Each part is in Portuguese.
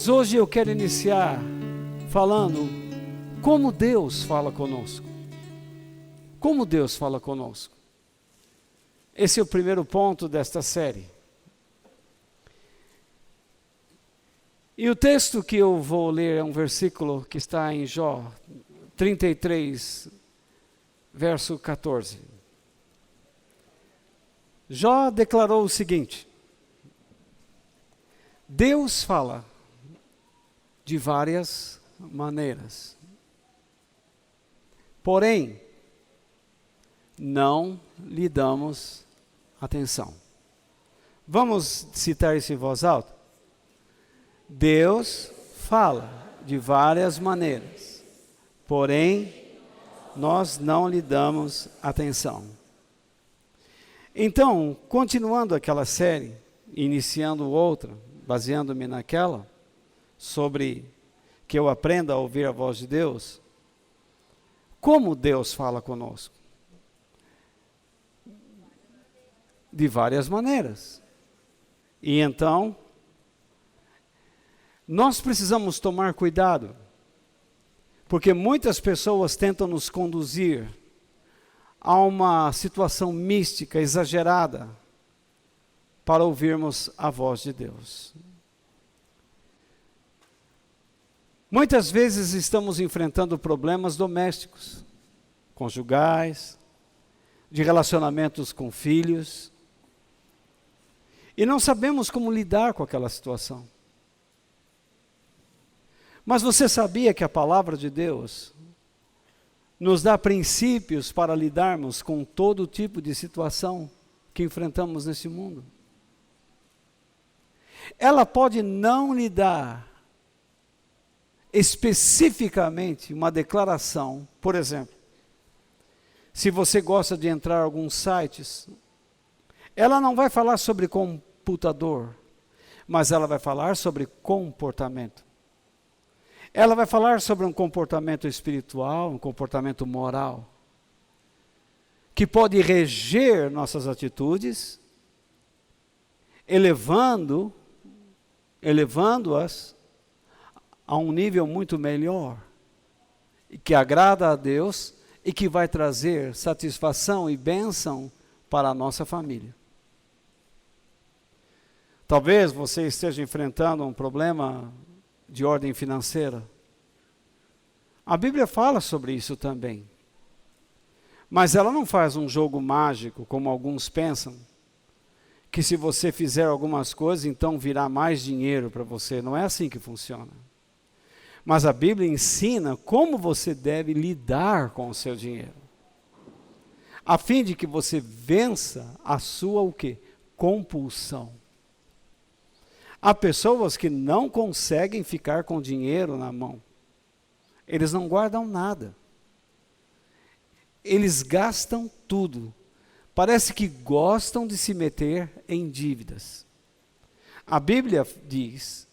Mas hoje eu quero iniciar falando como Deus fala conosco. Como Deus fala conosco. Esse é o primeiro ponto desta série. E o texto que eu vou ler é um versículo que está em Jó 33, verso 14. Jó declarou o seguinte: Deus fala de várias maneiras, porém, não lhe damos atenção. Vamos citar isso em voz alta? Deus fala de várias maneiras, porém, nós não lhe damos atenção. Então, continuando aquela série, iniciando outra, baseando-me naquela, sobre que eu aprenda a ouvir a voz de Deus, como Deus fala conosco? De várias maneiras. E então, nós precisamos tomar cuidado, porque muitas pessoas tentam nos conduzir a uma situação mística, exagerada, para ouvirmos a voz de Deus. Muitas vezes estamos enfrentando problemas domésticos, conjugais, de relacionamentos com filhos, e não sabemos como lidar com aquela situação. Mas você sabia que a palavra de Deus nos dá princípios para lidarmos com todo tipo de situação que enfrentamos nesse mundo? Ela pode não lhe dar especificamente uma declaração, por exemplo, se você gosta de entrar em alguns sites, ela não vai falar sobre computador, mas ela vai falar sobre comportamento. Ela vai falar sobre um comportamento espiritual, um comportamento moral, que pode reger nossas atitudes, elevando-as a um nível muito melhor, e que agrada a Deus e que vai trazer satisfação e bênção para a nossa família. Talvez você esteja enfrentando um problema de ordem financeira. A Bíblia fala sobre isso também. Mas ela não faz um jogo mágico, como alguns pensam, que se você fizer algumas coisas, então virá mais dinheiro para você. Não é assim que funciona. Mas a Bíblia ensina como você deve lidar com o seu dinheiro, a fim de que você vença a sua o quê? Compulsão. Há pessoas que não conseguem ficar com dinheiro na mão. Eles não guardam nada. Eles gastam tudo. Parece que gostam de se meter em dívidas. A Bíblia diz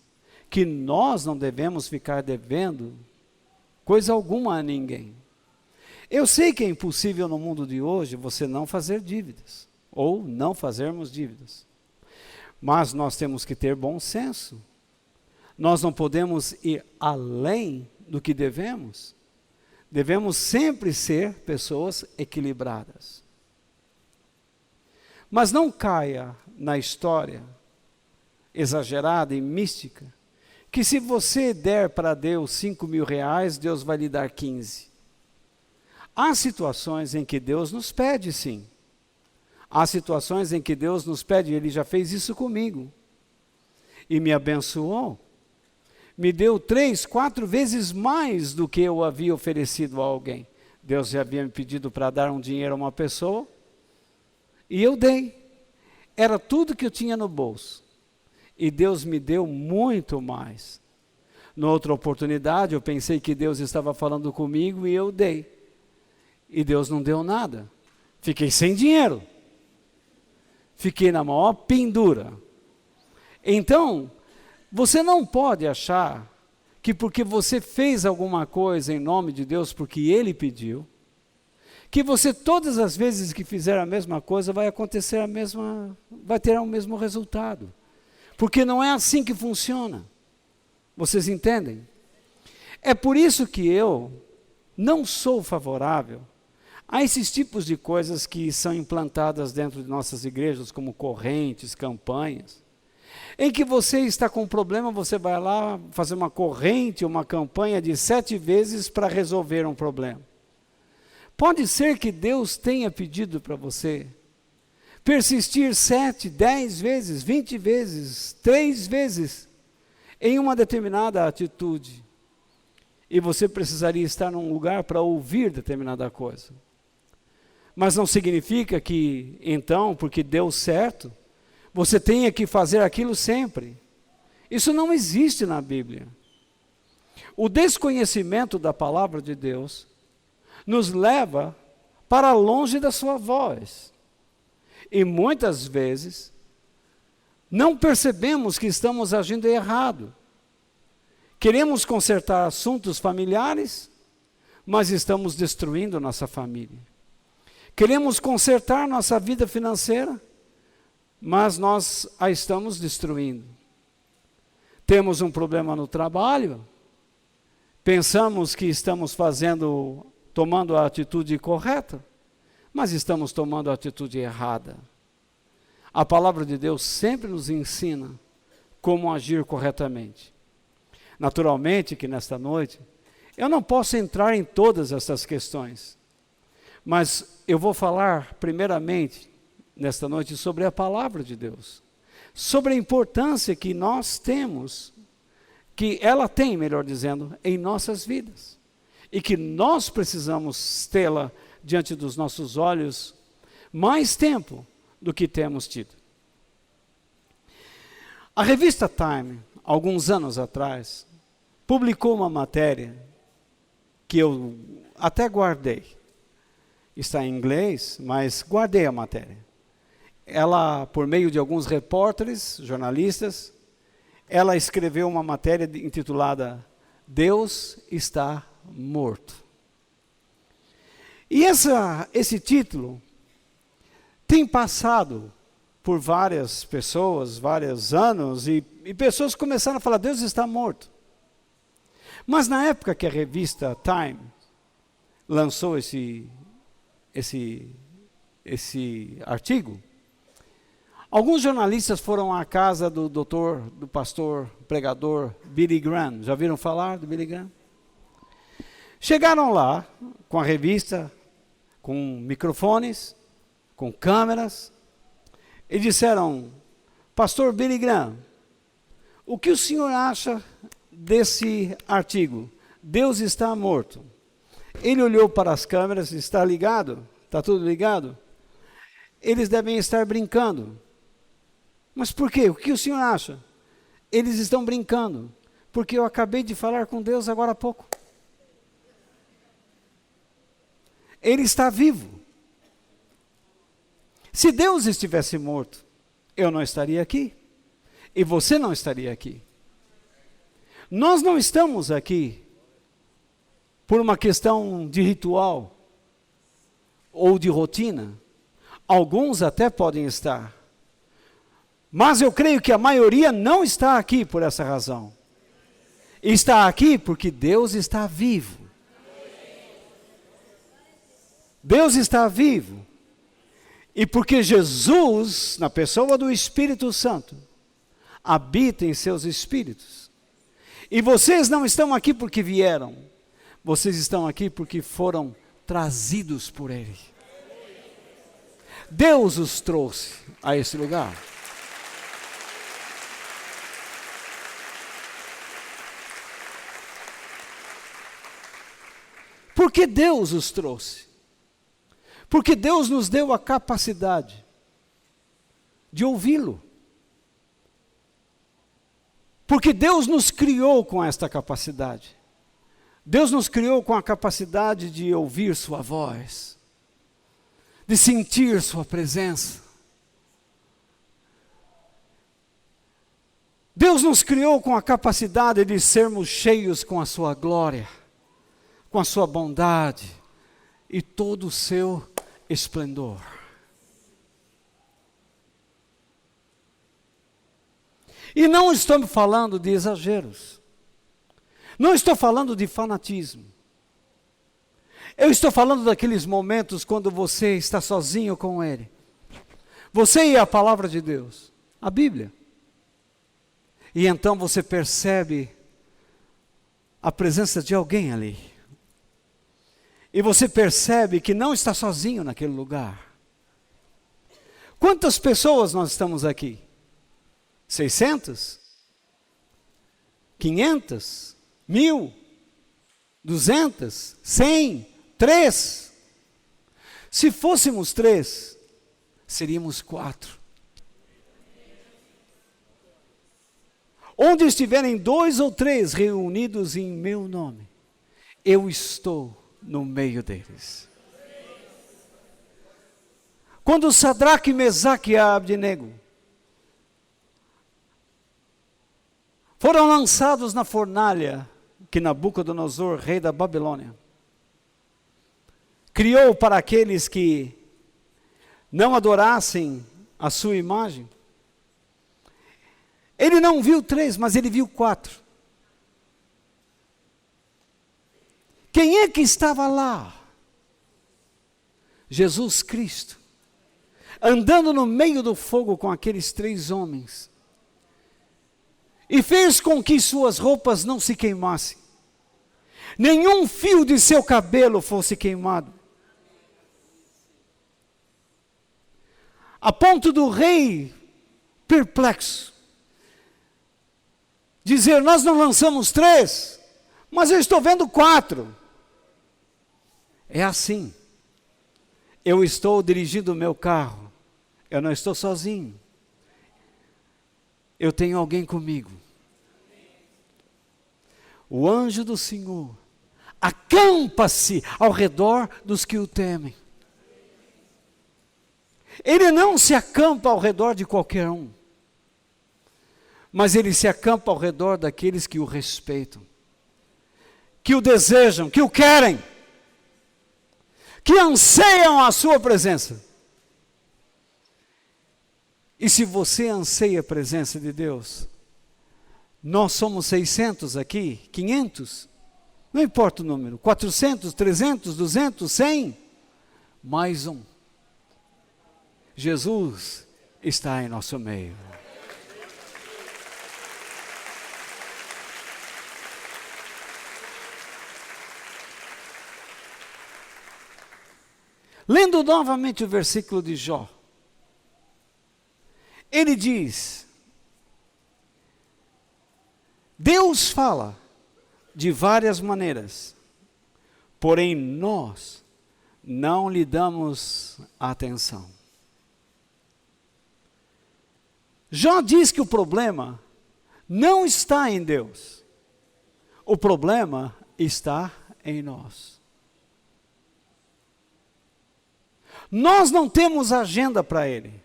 que nós não devemos ficar devendo coisa alguma a ninguém. Eu sei que é impossível no mundo de hoje você não fazer dívidas, ou não fazermos dívidas. Mas nós temos que ter bom senso. Nós não podemos ir além do que devemos. Devemos sempre ser pessoas equilibradas. Mas não caia na história exagerada e mística, que se você der para Deus 5 mil reais, Deus vai lhe dar 15. Há situações em que Deus nos pede, sim. Há situações em que Deus nos pede, Ele já fez isso comigo. E me abençoou. Me deu 3, 4 vezes mais do que eu havia oferecido a alguém. Deus já havia me pedido para dar um dinheiro a uma pessoa, e eu dei. era tudo que eu tinha no bolso. E Deus me deu muito mais. Na outra oportunidade, eu pensei que Deus estava falando comigo e eu dei. E Deus não deu nada. Fiquei sem dinheiro. Fiquei na maior pendura. Então, você não pode achar que porque você fez alguma coisa em nome de Deus, porque Ele pediu, que você todas as vezes que fizer a mesma coisa vai acontecer vai ter o mesmo resultado. Porque não é assim que funciona. Vocês entendem? É por isso que eu não sou favorável a esses tipos de coisas que são implantadas dentro de nossas igrejas, como correntes, campanhas, em que você está com um problema, você vai lá fazer uma corrente, uma campanha de 7 vezes para resolver um problema. Pode ser que Deus tenha pedido para você persistir 7, 10 vezes, 20 vezes, 3 vezes em uma determinada atitude. E você precisaria estar num lugar para ouvir determinada coisa. Mas não significa que, então, porque deu certo, você tenha que fazer aquilo sempre. Isso não existe na Bíblia. O desconhecimento da palavra de Deus nos leva para longe da sua voz. E muitas vezes, não percebemos que estamos agindo errado. Queremos consertar assuntos familiares, mas estamos destruindo nossa família. Queremos consertar nossa vida financeira, mas nós a estamos destruindo. Temos um problema no trabalho, pensamos que estamos tomando a atitude correta, mas estamos tomando a atitude errada. A palavra de Deus sempre nos ensina como agir corretamente. Naturalmente que nesta noite, eu não posso entrar em todas essas questões, mas eu vou falar primeiramente nesta noite sobre a palavra de Deus, sobre a importância que nós temos, que ela tem, melhor dizendo, em nossas vidas, e que nós precisamos tê-la diante dos nossos olhos mais tempo do que temos tido. A revista Time, alguns anos atrás, publicou uma matéria que eu até guardei. Está em inglês, mas guardei a matéria. Ela, por meio de alguns repórteres, jornalistas, ela escreveu uma matéria intitulada Deus está morto. E esse título tem passado por várias pessoas, vários anos, e pessoas começaram a falar, Deus está morto. Mas na época que a revista Time lançou esse artigo, alguns jornalistas foram à casa do pastor, pregador Billy Graham. Já viram falar do Billy Graham? Chegaram lá com a revista, com microfones, com câmeras, e disseram, pastor Billy Graham, o que o senhor acha desse artigo? Deus está morto. Ele olhou para as câmeras, está ligado? Está tudo ligado? Eles devem estar brincando. Mas por quê? O que o senhor acha? Eles estão brincando, porque eu acabei de falar com Deus agora há pouco. Ele está vivo. Se Deus estivesse morto, eu não estaria aqui. E você não estaria aqui. Nós não estamos aqui por uma questão de ritual ou de rotina. Alguns até podem estar. Mas eu creio que a maioria não está aqui por essa razão. Está aqui porque Deus está vivo. Deus está vivo. E porque Jesus, na pessoa do Espírito Santo, habita em seus espíritos. E vocês não estão aqui porque vieram. Vocês estão aqui porque foram trazidos por Ele. Deus os trouxe a esse lugar. Por que Deus os trouxe? Porque Deus nos deu a capacidade de ouvi-lo. Porque Deus nos criou com esta capacidade. Deus nos criou com a capacidade de ouvir sua voz, de sentir sua presença. Deus nos criou com a capacidade de sermos cheios com a sua glória, com a sua bondade e todo o seu esplendor. E não estou falando de exageros. Não estou falando de fanatismo. Eu estou falando daqueles momentos quando você está sozinho com Ele. Você e a palavra de Deus, a Bíblia. E então você percebe a presença de alguém ali. E você percebe que não está sozinho naquele lugar. Quantas pessoas nós estamos aqui? 600? 500? 1000? 200? 100? 3? Se fôssemos 3, seríamos 4. Onde estiverem 2 ou 3 reunidos em meu nome, eu estou no meio deles. Quando Sadraque, Mesaque e Abdenego foram lançados na fornalha que Nabucodonosor, rei da Babilônia, criou para aqueles que não adorassem a sua imagem, ele não viu 3, mas ele viu 4. Quem é que estava lá? Jesus Cristo, andando no meio do fogo com aqueles 3 homens, e fez com que suas roupas não se queimassem, nenhum fio de seu cabelo fosse queimado, a ponto do rei, perplexo, dizer: nós não lançamos 3, mas eu estou vendo 4. É assim. Eu estou dirigindo o meu carro. Eu não estou sozinho. Eu tenho alguém comigo. O anjo do Senhor acampa-se ao redor dos que o temem. Ele não se acampa ao redor de qualquer um, mas ele se acampa ao redor daqueles que o respeitam, que o desejam, que o querem, que anseiam a sua presença. E se você anseia a presença de Deus, nós somos 600 aqui, 500, não importa o número, 400, 300, 200, 100, mais um. Jesus está em nosso meio. Lendo novamente o versículo de Jó, ele diz: Deus fala de várias maneiras, porém nós não lhe damos atenção. Jó diz que o problema não está em Deus, o problema está em nós. Nós não temos agenda para Ele.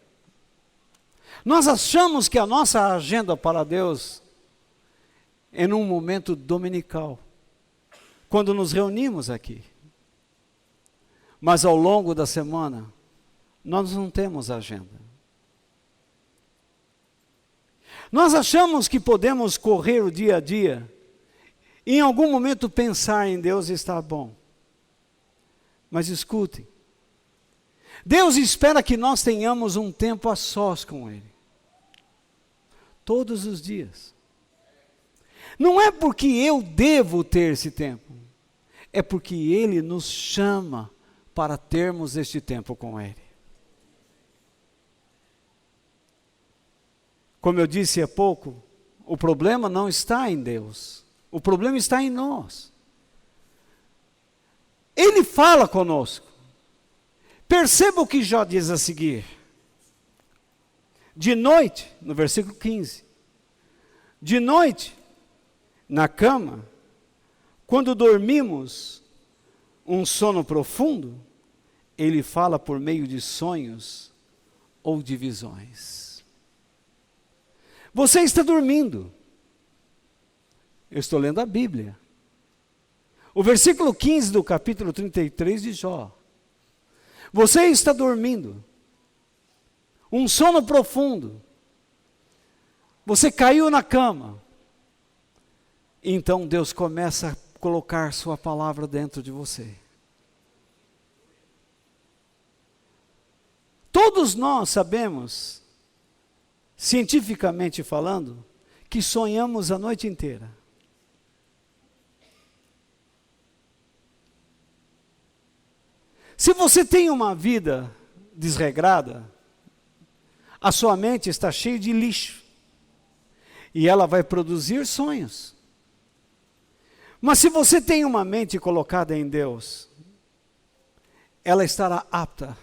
Nós achamos que a nossa agenda para Deus é num momento dominical, quando nos reunimos aqui. Mas ao longo da semana, nós não temos agenda. Nós achamos que podemos correr o dia a dia e em algum momento pensar em Deus está bom. Mas escute, Deus espera que nós tenhamos um tempo a sós com Ele. Todos os dias. Não é porque eu devo ter esse tempo, é porque Ele nos chama para termos este tempo com Ele. Como eu disse há pouco, o problema não está em Deus, o problema está em nós. Ele fala conosco. Perceba o que Jó diz a seguir. De noite, no versículo 15, de noite, na cama, quando dormimos um sono profundo, ele fala por meio de sonhos ou de visões. Você está dormindo. Eu estou lendo a Bíblia. O versículo 15 do capítulo 33 de Jó. Você está dormindo. Um sono profundo. Você caiu na cama. Então Deus começa a colocar sua palavra dentro de você. Todos nós sabemos, cientificamente falando, que sonhamos a noite inteira. Se você tem uma vida desregrada, a sua mente está cheia de lixo. E ela vai produzir sonhos. Mas se você tem uma mente colocada em Deus, ela estará apta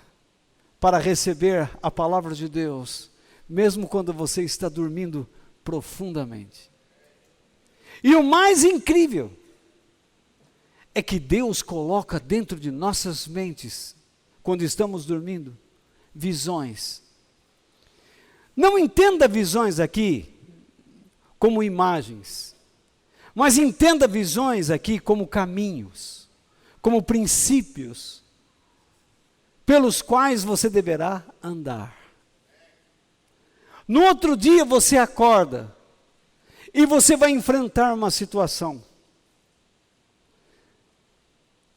para receber a palavra de Deus, mesmo quando você está dormindo profundamente. E o mais incrível é que Deus coloca dentro de nossas mentes, quando estamos dormindo, visões. Não entenda visões aqui como imagens, mas entenda visões aqui como caminhos, como princípios, pelos quais você deverá andar. No outro dia você acorda, e você vai enfrentar uma situação.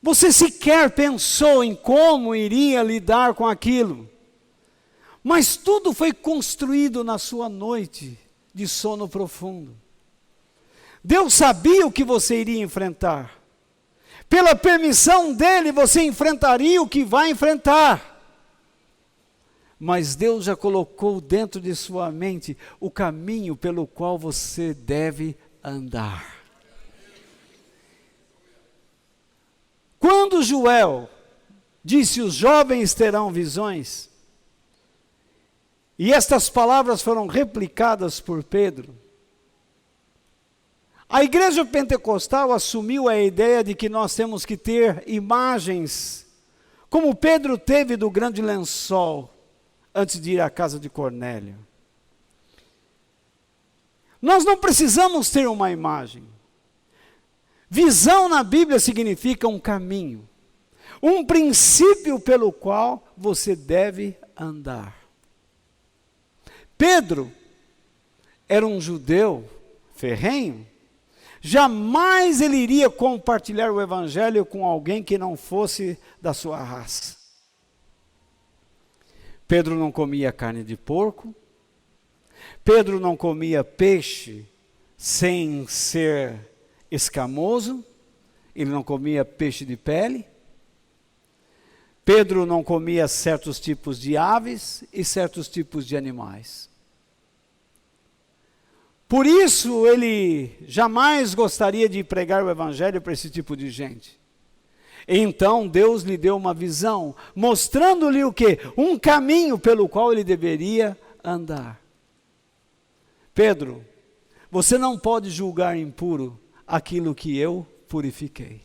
Você sequer pensou em como iria lidar com aquilo, mas tudo foi construído na sua noite de sono profundo. Deus sabia o que você iria enfrentar. Pela permissão dele, você enfrentaria o que vai enfrentar. Mas Deus já colocou dentro de sua mente o caminho pelo qual você deve andar. Quando Joel disse: os jovens terão visões, e estas palavras foram replicadas por Pedro, a igreja pentecostal assumiu a ideia de que nós temos que ter imagens, como Pedro teve do grande lençol, antes de ir à casa de Cornélio. Nós não precisamos ter uma imagem. Visão na Bíblia significa um caminho, um princípio pelo qual você deve andar. Pedro era um judeu ferrenho. Jamais ele iria compartilhar o evangelho com alguém que não fosse da sua raça. Pedro não comia carne de porco. Pedro não comia peixe sem ser escamoso. Ele não comia peixe de pele. Pedro não comia certos tipos de aves e certos tipos de animais. Por isso, ele jamais gostaria de pregar o evangelho para esse tipo de gente. Então, Deus lhe deu uma visão, mostrando-lhe o quê? Um caminho pelo qual ele deveria andar. Pedro, você não pode julgar impuro aquilo que eu purifiquei.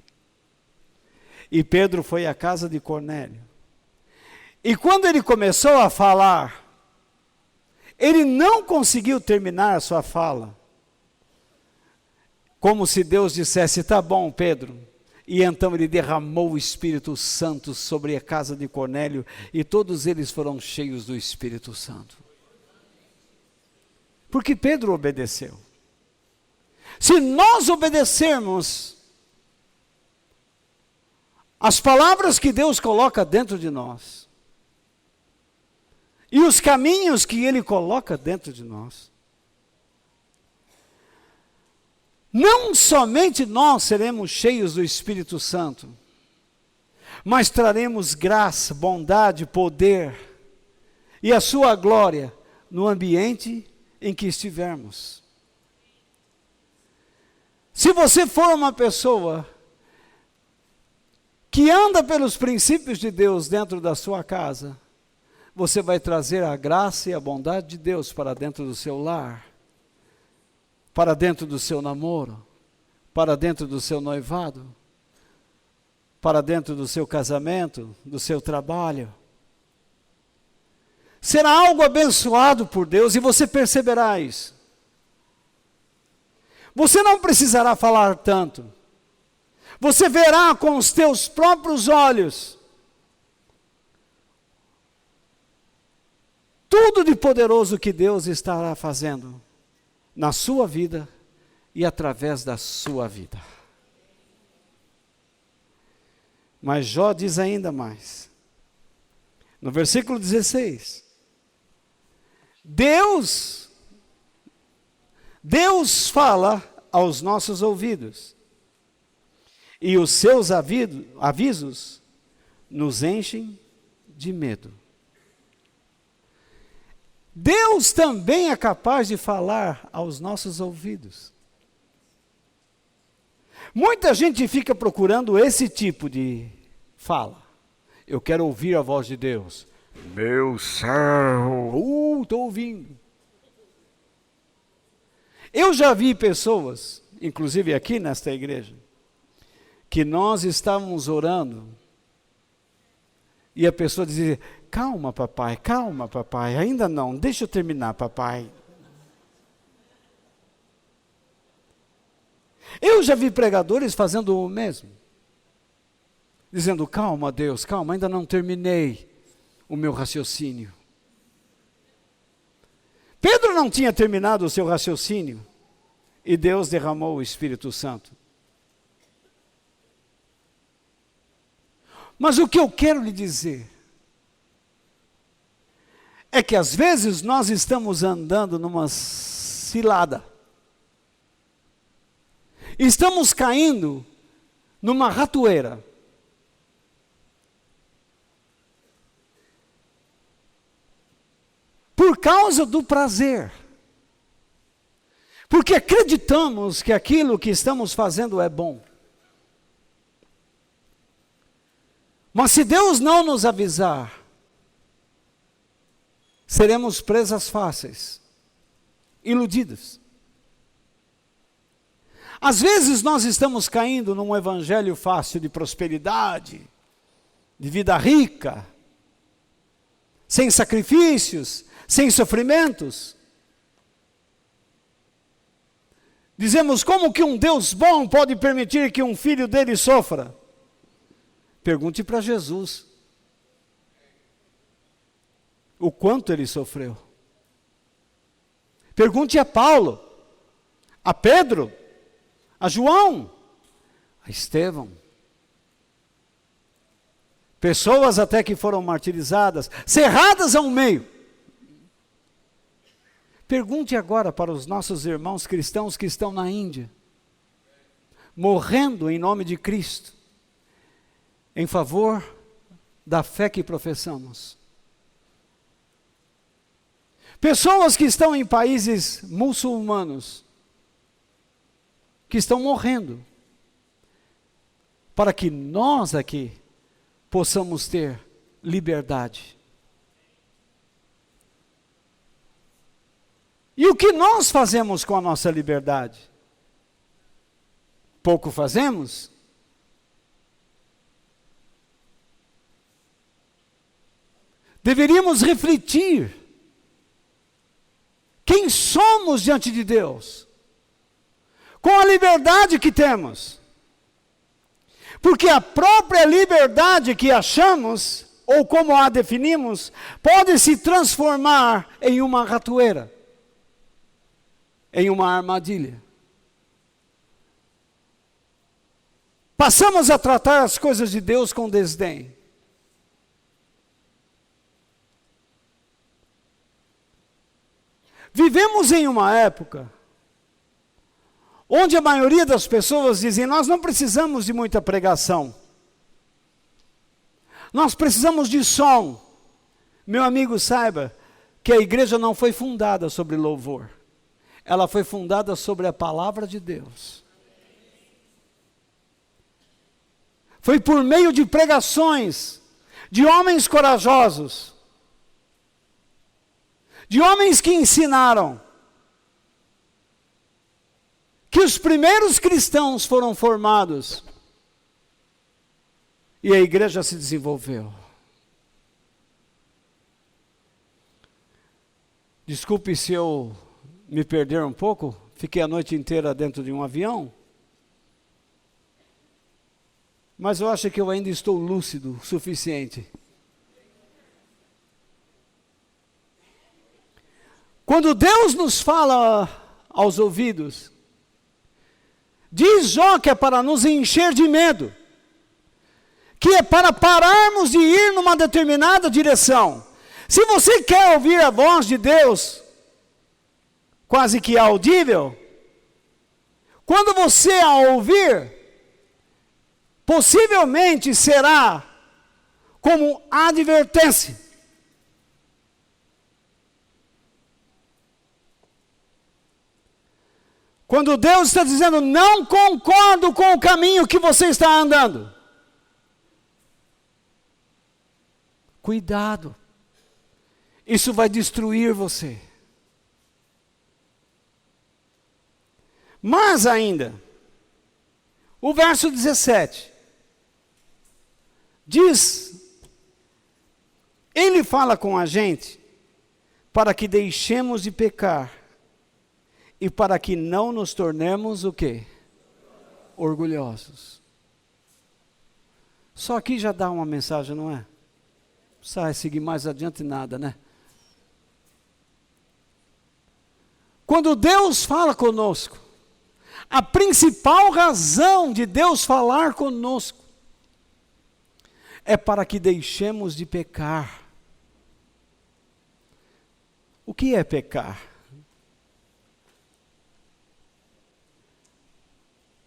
E Pedro foi à casa de Cornélio. E quando ele começou a falar, ele não conseguiu terminar a sua fala. Como se Deus dissesse: tá bom, Pedro. E então ele derramou o Espírito Santo sobre a casa de Cornélio, e todos eles foram cheios do Espírito Santo. Porque Pedro obedeceu. Se nós obedecermos as palavras que Deus coloca dentro de nós, e os caminhos que Ele coloca dentro de nós, não somente nós seremos cheios do Espírito Santo, mas traremos graça, bondade, poder e a sua glória no ambiente em que estivermos. Se você for uma pessoa que anda pelos princípios de Deus dentro da sua casa, você vai trazer a graça e a bondade de Deus para dentro do seu lar, para dentro do seu namoro, para dentro do seu noivado, para dentro do seu casamento, do seu trabalho. Será algo abençoado por Deus e você perceberá isso. Você não precisará falar tanto. Você verá com os teus próprios olhos tudo de poderoso que Deus estará fazendo na sua vida e através da sua vida. Mas Jó diz ainda mais. No versículo 16. Deus fala aos nossos ouvidos. E os seus avisos nos enchem de medo. Deus também é capaz de falar aos nossos ouvidos. Muita gente fica procurando esse tipo de fala. Eu quero ouvir a voz de Deus. Meu céu, estou ouvindo. Eu já vi pessoas, inclusive aqui nesta igreja, que nós estávamos orando e a pessoa dizia: calma papai, ainda não, deixa eu terminar papai. Eu já vi pregadores fazendo o mesmo, dizendo: calma Deus, calma, ainda não terminei o meu raciocínio. Pedro não tinha terminado o seu raciocínio e Deus derramou o Espírito Santo. Mas o que eu quero lhe dizer é que às vezes nós estamos andando numa cilada. Estamos caindo numa ratoeira. Por causa do prazer. Porque acreditamos que aquilo que estamos fazendo é bom. Mas se Deus não nos avisar, seremos presas fáceis, iludidas. Às vezes nós estamos caindo num evangelho fácil de prosperidade, de vida rica, sem sacrifícios, sem sofrimentos. Dizemos: como que um Deus bom pode permitir que um filho dele sofra? Pergunte para Jesus o quanto ele sofreu. Pergunte a Paulo, a Pedro, a João, a Estevão. Pessoas até que foram martirizadas, cerradas ao meio. Pergunte agora para os nossos irmãos cristãos que estão na Índia, morrendo em nome de Cristo, em favor da fé que professamos. Pessoas que estão em países muçulmanos, que estão morrendo, para que nós aqui possamos ter liberdade. E o que nós fazemos com a nossa liberdade? Pouco fazemos? Deveríamos refletir quem somos diante de Deus, com a liberdade que temos. Porque a própria liberdade que achamos, ou como a definimos, pode se transformar em uma ratoeira, em uma armadilha. Passamos a tratar as coisas de Deus com desdém. Vivemos em uma época onde a maioria das pessoas dizem: nós não precisamos de muita pregação. Nós precisamos de som. Meu amigo, saiba que a igreja não foi fundada sobre louvor. Ela foi fundada sobre a palavra de Deus. Foi por meio de pregações, de homens corajosos, de homens que ensinaram que os primeiros cristãos foram formados e a igreja se desenvolveu. Desculpe se eu me perder um pouco, fiquei a noite inteira dentro de um avião, mas eu acho que eu ainda estou lúcido o suficiente. Quando Deus nos fala aos ouvidos, diz Jó que é para nos encher de medo, que é para pararmos de ir numa determinada direção. Se você quer ouvir a voz de Deus, quase que audível, quando você a ouvir, possivelmente será como advertência. Quando Deus está dizendo, não concordo com o caminho que você está andando. Cuidado. Isso vai destruir você. Mas ainda, o verso 17, diz, ele fala com a gente, para que deixemos de pecar, e para que não nos tornemos o quê? Orgulhosos. Só aqui já dá uma mensagem, não é? Não precisa seguir mais adiante nada, né? Quando Deus fala conosco, a principal razão de Deus falar conosco é para que deixemos de pecar. O que é pecar?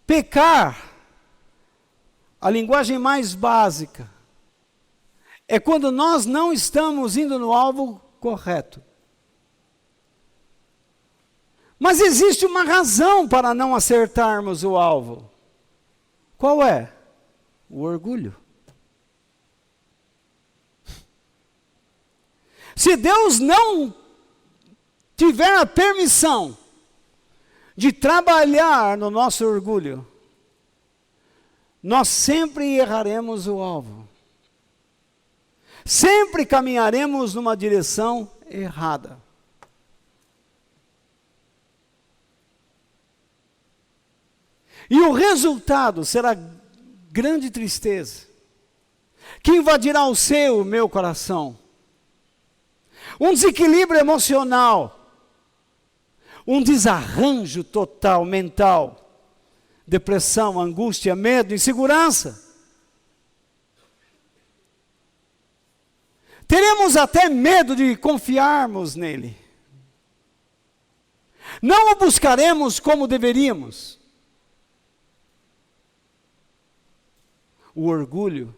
Pecar, a linguagem mais básica, é quando nós não estamos indo no alvo correto. Mas existe uma razão para não acertarmos o alvo. Qual é? O orgulho. Se Deus não tiver a permissão de trabalhar no nosso orgulho, nós sempre erraremos o alvo. Sempre caminharemos numa direção errada. E o resultado será grande tristeza, que invadirá o seu, o meu coração. Um desequilíbrio emocional, um desarranjo total mental, depressão, angústia, medo, insegurança. Teremos até medo de confiarmos nele. Não o buscaremos como deveríamos. O orgulho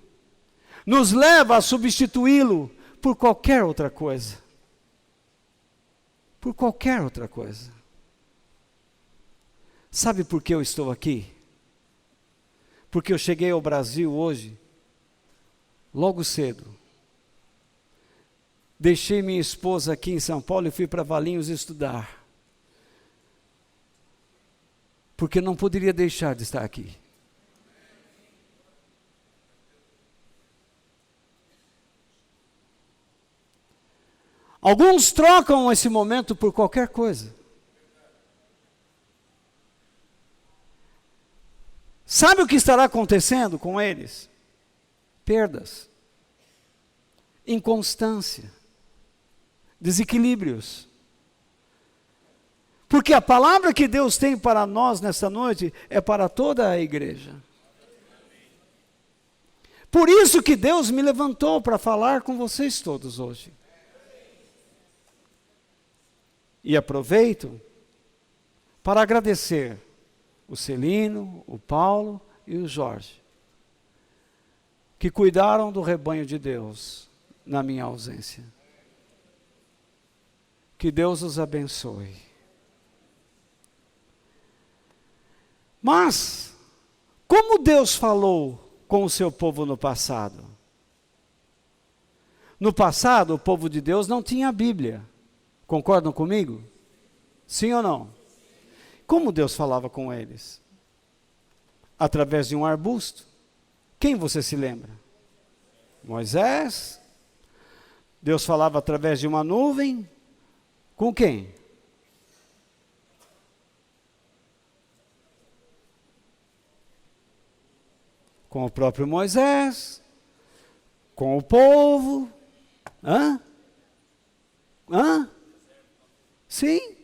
nos leva a substituí-lo por qualquer outra coisa. Por qualquer outra coisa. Sabe por que eu estou aqui? Porque eu cheguei ao Brasil hoje, logo cedo. Deixei minha esposa aqui em São Paulo e fui para Valinhos estudar. Porque não poderia deixar de estar aqui. Alguns trocam esse momento por qualquer coisa. Sabe o que estará acontecendo com eles? Perdas, inconstância, desequilíbrios. Porque a palavra que Deus tem para nós nesta noite é para toda a igreja. Por isso que Deus me levantou para falar com vocês todos hoje. E aproveito para agradecer o Celino, o Paulo e o Jorge, que cuidaram do rebanho de Deus na minha ausência. Que Deus os abençoe. Mas, como Deus falou com o seu povo no passado? No passado, o povo de Deus não tinha a Bíblia Concordam comigo? Sim ou não? Como Deus falava com eles? Através de um arbusto. Quem você se lembra? Moisés. Deus falava através de uma nuvem. Com quem? Com o próprio Moisés. Com o povo. Hã? Sim.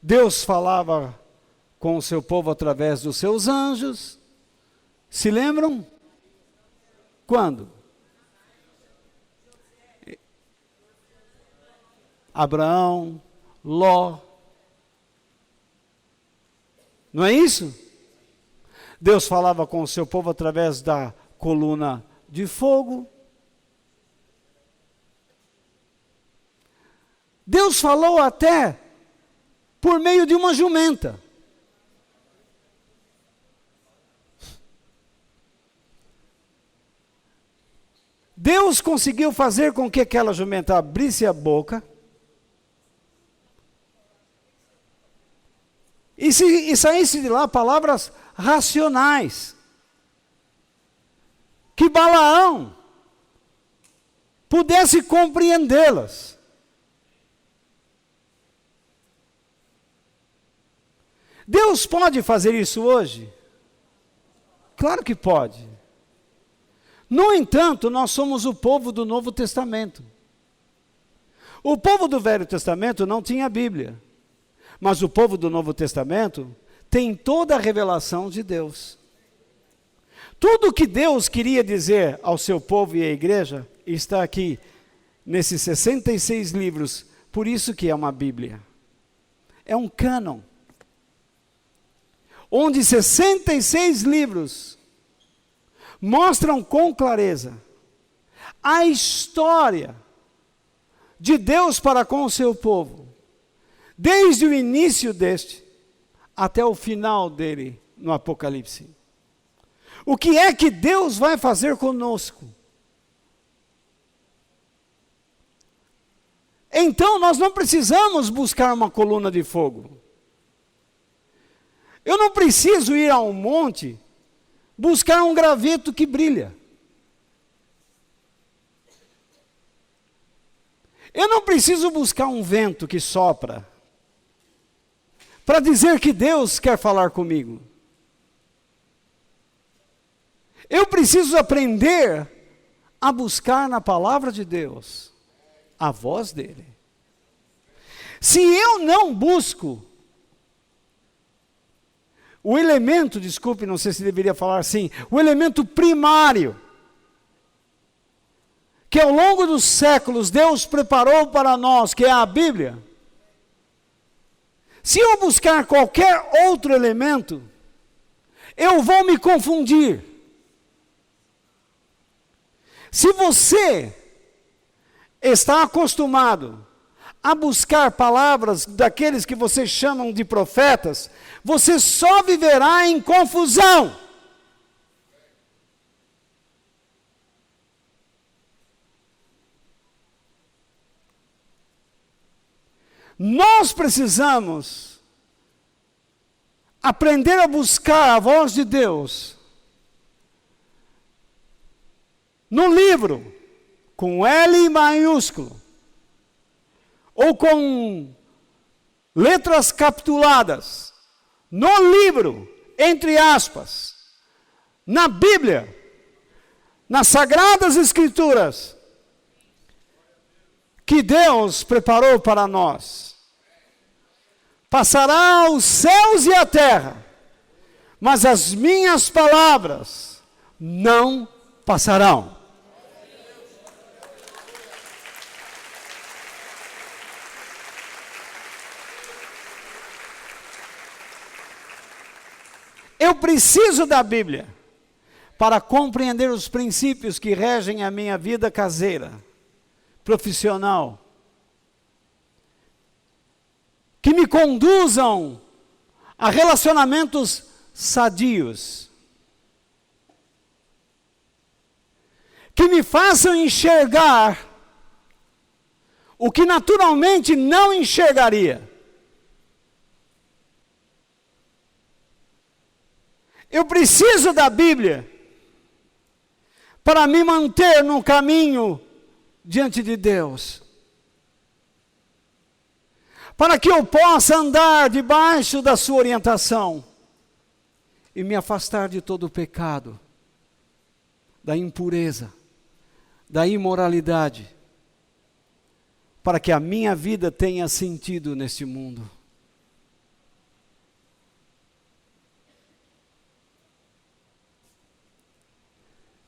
Deus falava com o seu povo através dos seus anjos. Se lembram? Quando? Abraão, Ló. Não é isso? Deus falava com o seu povo através da coluna de fogo. Deus falou até por meio de uma jumenta. Deus conseguiu fazer com que aquela jumenta abrisse a boca e saísse de lá palavras racionais, que Balaão pudesse compreendê-las. Deus pode fazer isso hoje? Claro que pode. No entanto, nós somos o povo do Novo Testamento. O povo do Velho Testamento não tinha Bíblia, mas o povo do Novo Testamento tem toda a revelação de Deus. Tudo o que Deus queria dizer ao seu povo e à igreja está aqui, nesses 66 livros, por isso que é uma Bíblia. É um cânon, onde 66 livros mostram com clareza a história de Deus para com o seu povo, desde o início deste até o final dele no Apocalipse. O que é que Deus vai fazer conosco? Então nós não precisamos buscar uma coluna de fogo. Eu não preciso ir a um monte buscar um graveto que brilha. Eu não preciso buscar um vento que sopra para dizer que Deus quer falar comigo. Eu preciso aprender a buscar na palavra de Deus a voz dele. Se eu não busco o elemento, desculpe, não sei se deveria falar assim, o elemento primário, que ao longo dos séculos Deus preparou para nós, que é a Bíblia. Se eu buscar qualquer outro elemento, eu vou me confundir. Se você está acostumado a buscar palavras daqueles que vocês chamam de profetas, você só viverá em confusão. Nós precisamos aprender a buscar a voz de Deus no livro, com L maiúsculo, ou com letras capituladas, no livro, entre aspas, na Bíblia, nas Sagradas Escrituras, que Deus preparou para nós. Passará os céus e a terra, mas as minhas palavras não passarão. Eu preciso da Bíblia para compreender os princípios que regem a minha vida caseira, profissional, que me conduzam a relacionamentos sadios, que me façam enxergar o que naturalmente não enxergaria. Eu preciso da Bíblia para me manter no caminho diante de Deus. Para que eu possa andar debaixo da sua orientação e me afastar de todo o pecado, da impureza, da imoralidade, para que a minha vida tenha sentido neste mundo.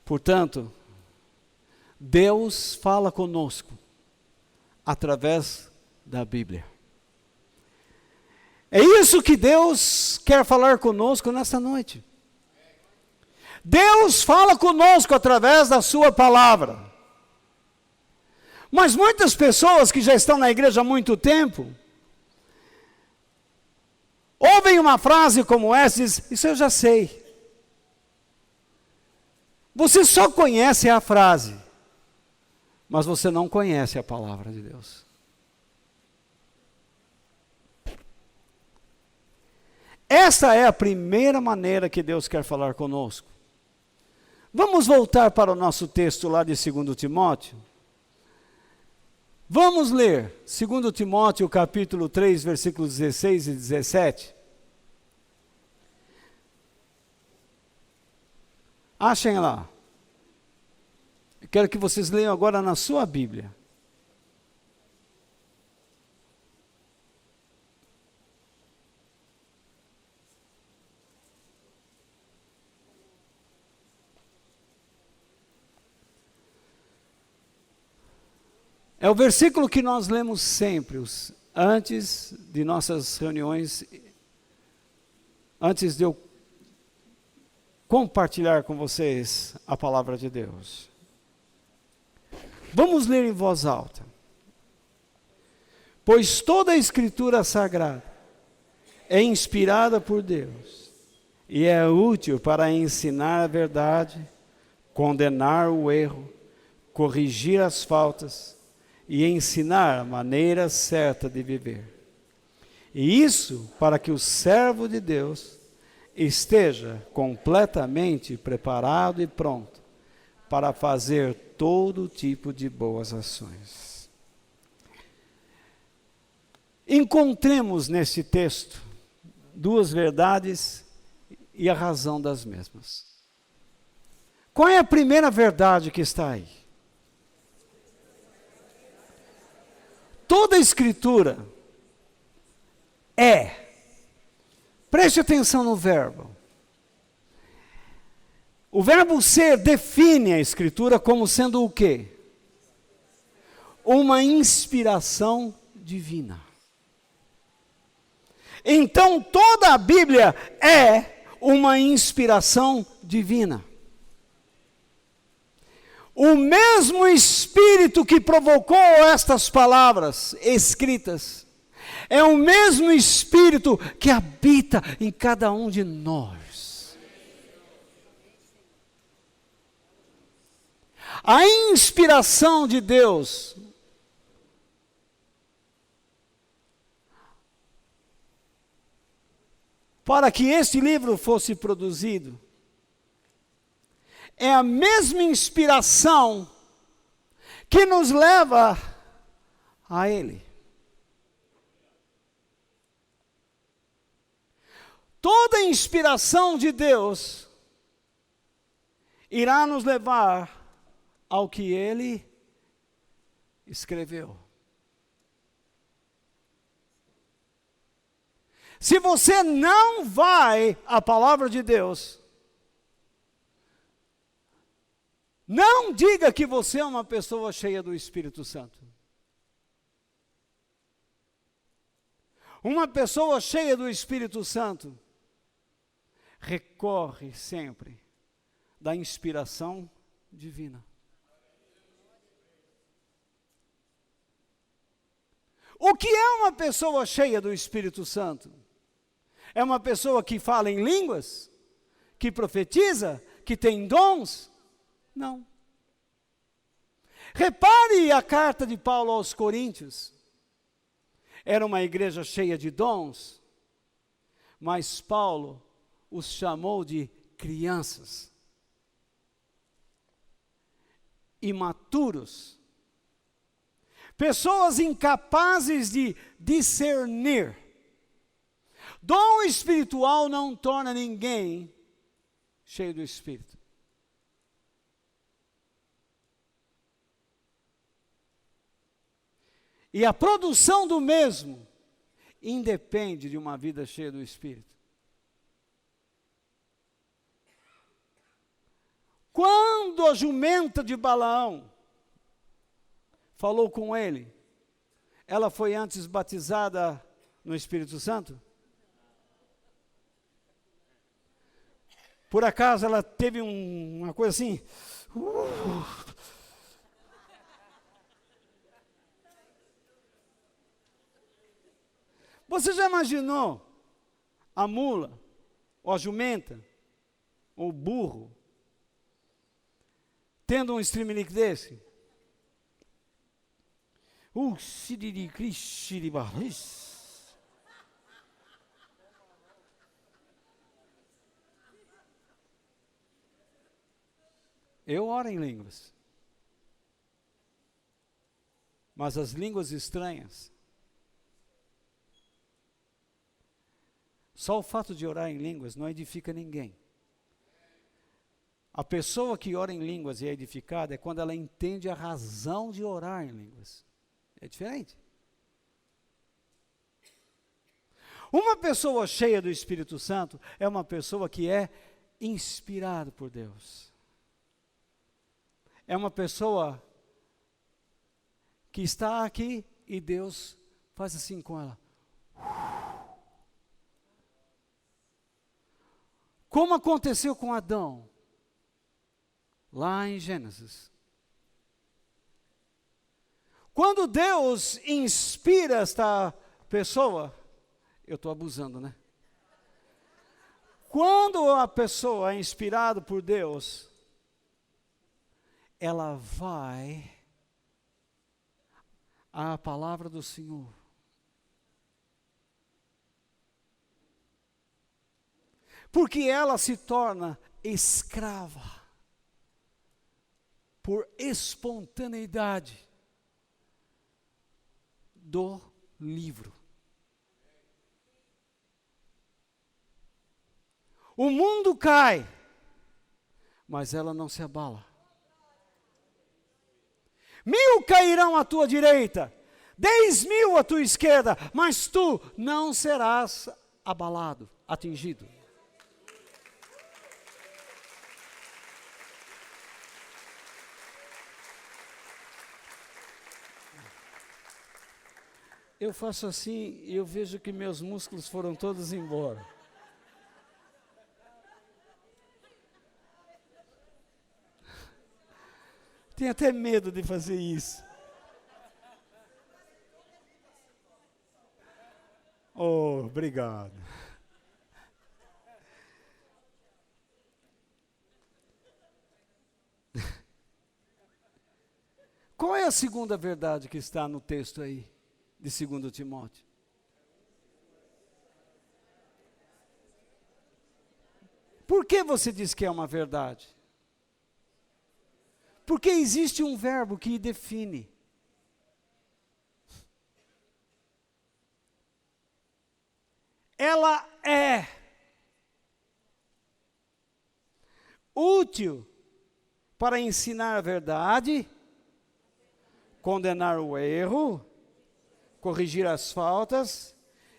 Portanto, Deus fala conosco através da Bíblia. É isso que Deus quer falar conosco nesta noite. Deus fala conosco através da sua palavra. Mas muitas pessoas que já estão na igreja há muito tempo, ouvem uma frase como essa e dizem, isso eu já sei. Você só conhece a frase, mas você não conhece a palavra de Deus. Essa é a primeira maneira que Deus quer falar conosco. Vamos voltar para o nosso texto lá de 2 Timóteo. Vamos ler 2 Timóteo capítulo 3, versículos 16 e 17. Achem lá. Eu quero que vocês leiam agora na sua Bíblia. É o versículo que nós lemos sempre, antes de nossas reuniões, antes de eu compartilhar com vocês a palavra de Deus. Vamos ler em voz alta. Pois toda a Escritura Sagrada é inspirada por Deus e é útil para ensinar a verdade, condenar o erro, corrigir as faltas e ensinar a maneira certa de viver. E isso para que o servo de Deus esteja completamente preparado e pronto para fazer todo tipo de boas ações. Encontremos nesse texto duas verdades e a razão das mesmas. Qual é a primeira verdade que está aí? Toda a Escritura preste atenção no verbo. O verbo ser define a Escritura como sendo o quê? Uma inspiração divina. Então toda a Bíblia é uma inspiração divina. O mesmo Espírito que provocou estas palavras escritas, é o mesmo Espírito que habita em cada um de nós. A inspiração de Deus para que este livro fosse produzido é a mesma inspiração que nos leva a Ele. Toda a inspiração de Deus irá nos levar ao que Ele escreveu. Se você não vai à palavra de Deus, não diga que você é uma pessoa cheia do Espírito Santo. Uma pessoa cheia do Espírito Santo recorre sempre da inspiração divina. O que é uma pessoa cheia do Espírito Santo? É uma pessoa que fala em línguas? Que profetiza? Que tem dons? Não. Repare a carta de Paulo aos Coríntios. Era uma igreja cheia de dons, mas Paulo os chamou de crianças, imaturos, pessoas incapazes de discernir. Dom espiritual não torna ninguém cheio do Espírito. E a produção do mesmo independe de uma vida cheia do Espírito. Quando a jumenta de Balaão falou com ele, ela foi antes batizada no Espírito Santo? Por acaso ela teve uma coisa assim? Você já imaginou a mula, ou a jumenta, ou o burro, tendo um streamlink desse? Eu oro em línguas. Mas as línguas estranhas, só o fato de orar em línguas não edifica ninguém. A pessoa que ora em línguas e é edificada é quando ela entende a razão de orar em línguas. É diferente. Uma pessoa cheia do Espírito Santo é uma pessoa que é inspirada por Deus. É uma pessoa que está aqui e Deus faz assim com ela. Como aconteceu com Adão, lá em Gênesis. Quando Deus inspira esta pessoa, eu estou abusando, né? Quando a pessoa é inspirada por Deus, ela vai à palavra do Senhor. Porque ela se torna escrava por espontaneidade do livro. O mundo cai, mas ela não se abala. 1000 cairão à tua direita, 10.000 à tua esquerda, mas tu não serás abalado, atingido. Eu faço assim e eu vejo que meus músculos foram todos embora. Tenho até medo de fazer isso. Oh, obrigado. Qual é a segunda verdade que está no texto aí, de 2 Timóteo? Por que você diz que é uma verdade? Porque existe um verbo que define. Ela é útil para ensinar a verdade, condenar o erro, corrigir as faltas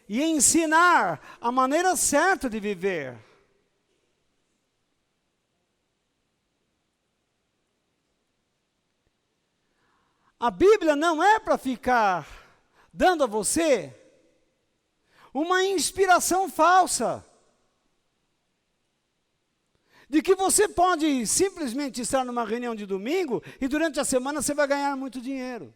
e ensinar a maneira certa de viver. A Bíblia não é para ficar dando a você uma inspiração falsa, de que você pode simplesmente estar numa reunião de domingo e durante a semana você vai ganhar muito dinheiro.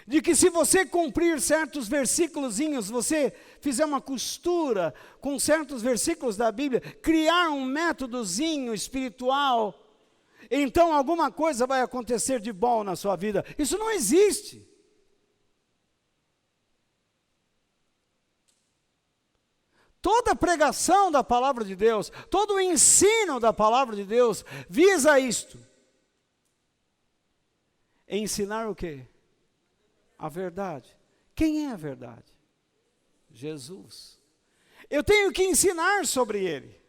de que se você cumprir certos versículozinhos, você fizer uma costura com certos versículos da Bíblia, criar um métodozinho espiritual, então alguma coisa vai acontecer de bom na sua vida. Isso não existe. Toda pregação da palavra de Deus, todo o ensino da palavra de Deus visa isto. Ensinar o quê? A verdade. Quem é a verdade? Jesus. Eu tenho que ensinar sobre Ele.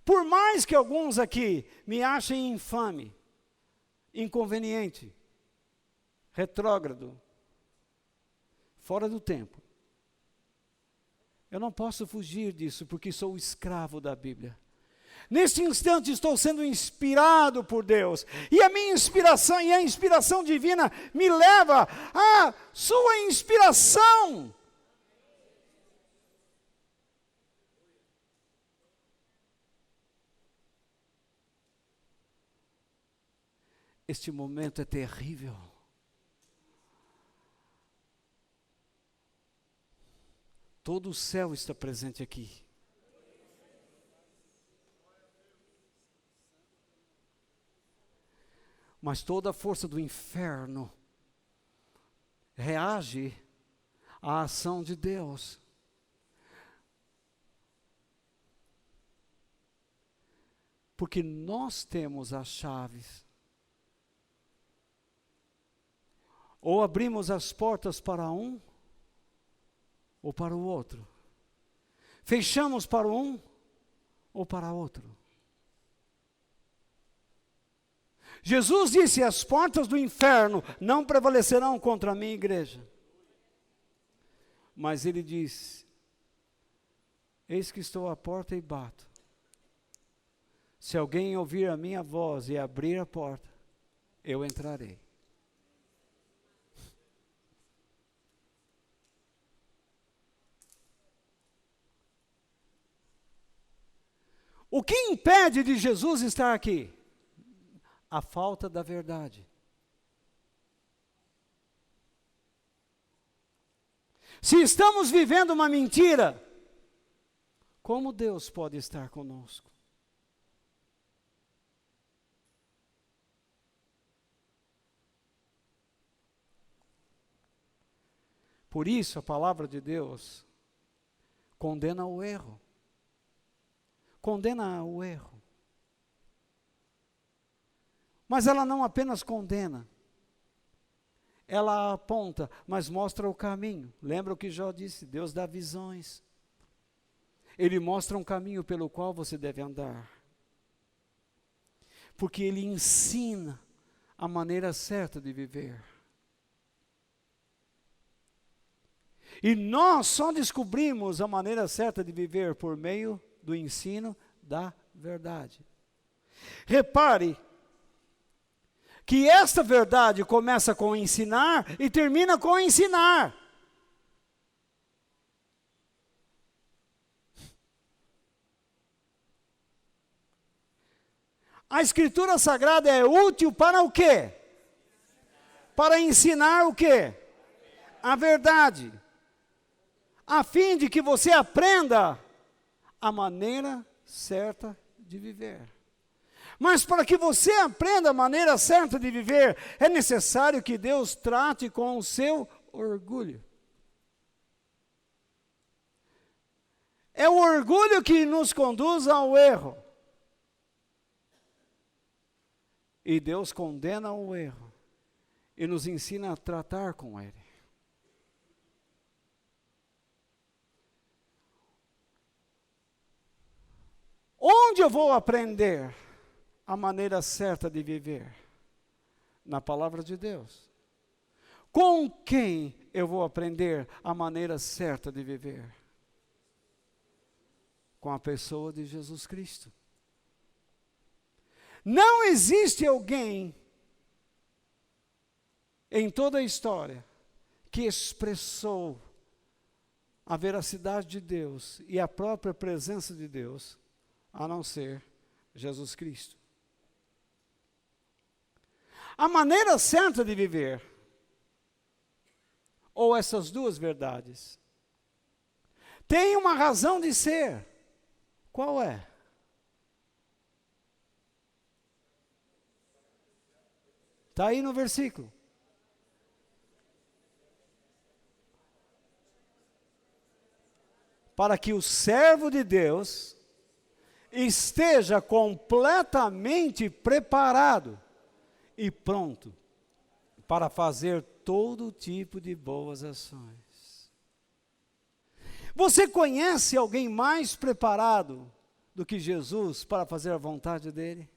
Por mais que alguns aqui me achem infame, inconveniente, retrógrado, fora do tempo, eu não posso fugir disso, porque sou escravo da Bíblia. Neste instante estou sendo inspirado por Deus, e a minha inspiração, e a inspiração divina me leva à sua inspiração. Este momento é terrível. Todo o céu está presente aqui. Mas toda a força do inferno reage à ação de Deus. Porque nós temos as chaves. Ou abrimos as portas para um, ou para o outro. Fechamos para um, ou para outro. Jesus disse: as portas do inferno não prevalecerão contra a minha igreja. Mas ele disse: eis que estou à porta e bato. Se alguém ouvir a minha voz e abrir a porta, eu entrarei. O que impede de Jesus estar aqui? A falta da verdade. Se estamos vivendo uma mentira, como Deus pode estar conosco? Por isso a palavra de Deus condena o erro. Condena o erro. Mas ela não apenas condena, ela aponta, mas mostra o caminho. Lembra o que Jó disse? Deus dá visões. Ele mostra um caminho pelo qual você deve andar. Porque Ele ensina a maneira certa de viver. E nós só descobrimos a maneira certa de viver por meio do ensino da verdade. Repare que esta verdade começa com ensinar e termina com ensinar. A Escritura Sagrada é útil para o quê? Para ensinar o quê? A verdade. A fim de que você aprenda a maneira certa de viver. Mas para que você aprenda a maneira certa de viver, é necessário que Deus trate com o seu orgulho. É o orgulho que nos conduz ao erro. E Deus condena o erro e nos ensina a tratar com ele. Onde eu vou aprender a maneira certa de viver? Na palavra de Deus. Com quem eu vou aprender a maneira certa de viver? Com a pessoa de Jesus Cristo. Não existe alguém em toda a história que expressou a veracidade de Deus e a própria presença de Deus, a não ser Jesus Cristo. A maneira certa de viver, ou essas duas verdades, tem uma razão de ser. Qual é? Está aí no versículo. Para que o servo de Deus esteja completamente preparado e pronto para fazer todo tipo de boas ações. Você conhece alguém mais preparado do que Jesus para fazer a vontade dele?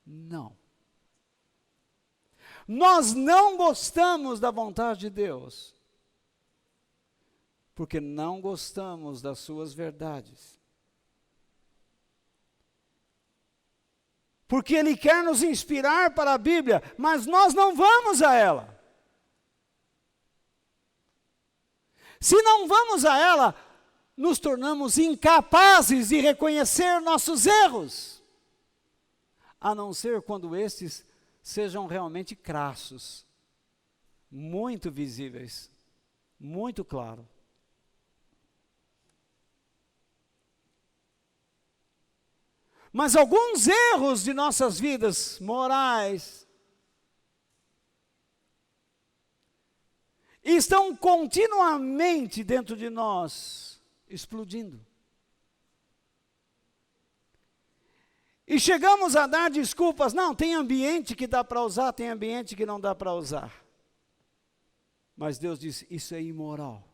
Não. Nós não gostamos da vontade de Deus, porque não gostamos das suas verdades. Porque Ele quer nos inspirar para a Bíblia, mas nós não vamos a ela. Se não vamos a ela, nos tornamos incapazes de reconhecer nossos erros, a não ser quando estes sejam realmente crassos, muito visíveis, muito claros. Mas alguns erros de nossas vidas morais estão continuamente dentro de nós, explodindo. E chegamos a dar desculpas. Não, tem ambiente que dá para usar, tem ambiente que não dá para usar. Mas Deus diz, isso é imoral.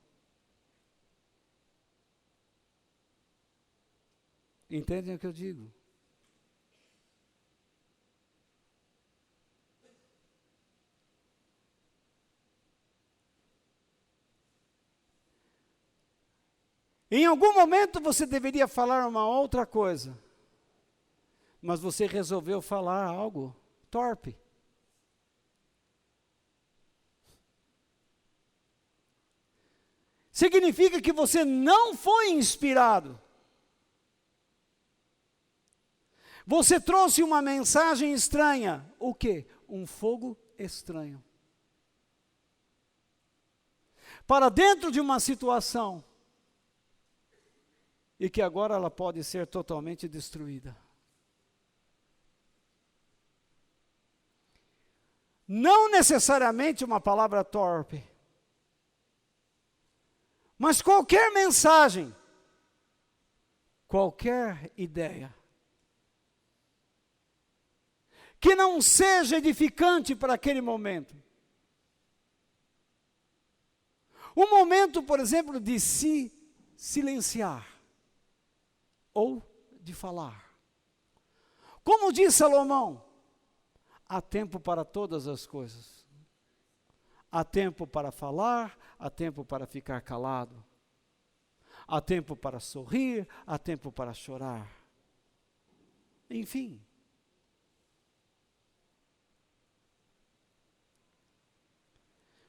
Entendem o que eu digo? Em algum momento você deveria falar uma outra coisa, mas você resolveu falar algo torpe. Significa que você não foi inspirado. Você trouxe uma mensagem estranha. O quê? Um fogo estranho. Para dentro de uma situação, e que agora ela pode ser totalmente destruída. Não necessariamente uma palavra torpe, mas qualquer mensagem, qualquer ideia, que não seja edificante para aquele momento. Um momento, por exemplo, de se silenciar, ou de falar. Como diz Salomão, há tempo para todas as coisas. Há tempo para falar, há tempo para ficar calado. Há tempo para sorrir, há tempo para chorar. Enfim.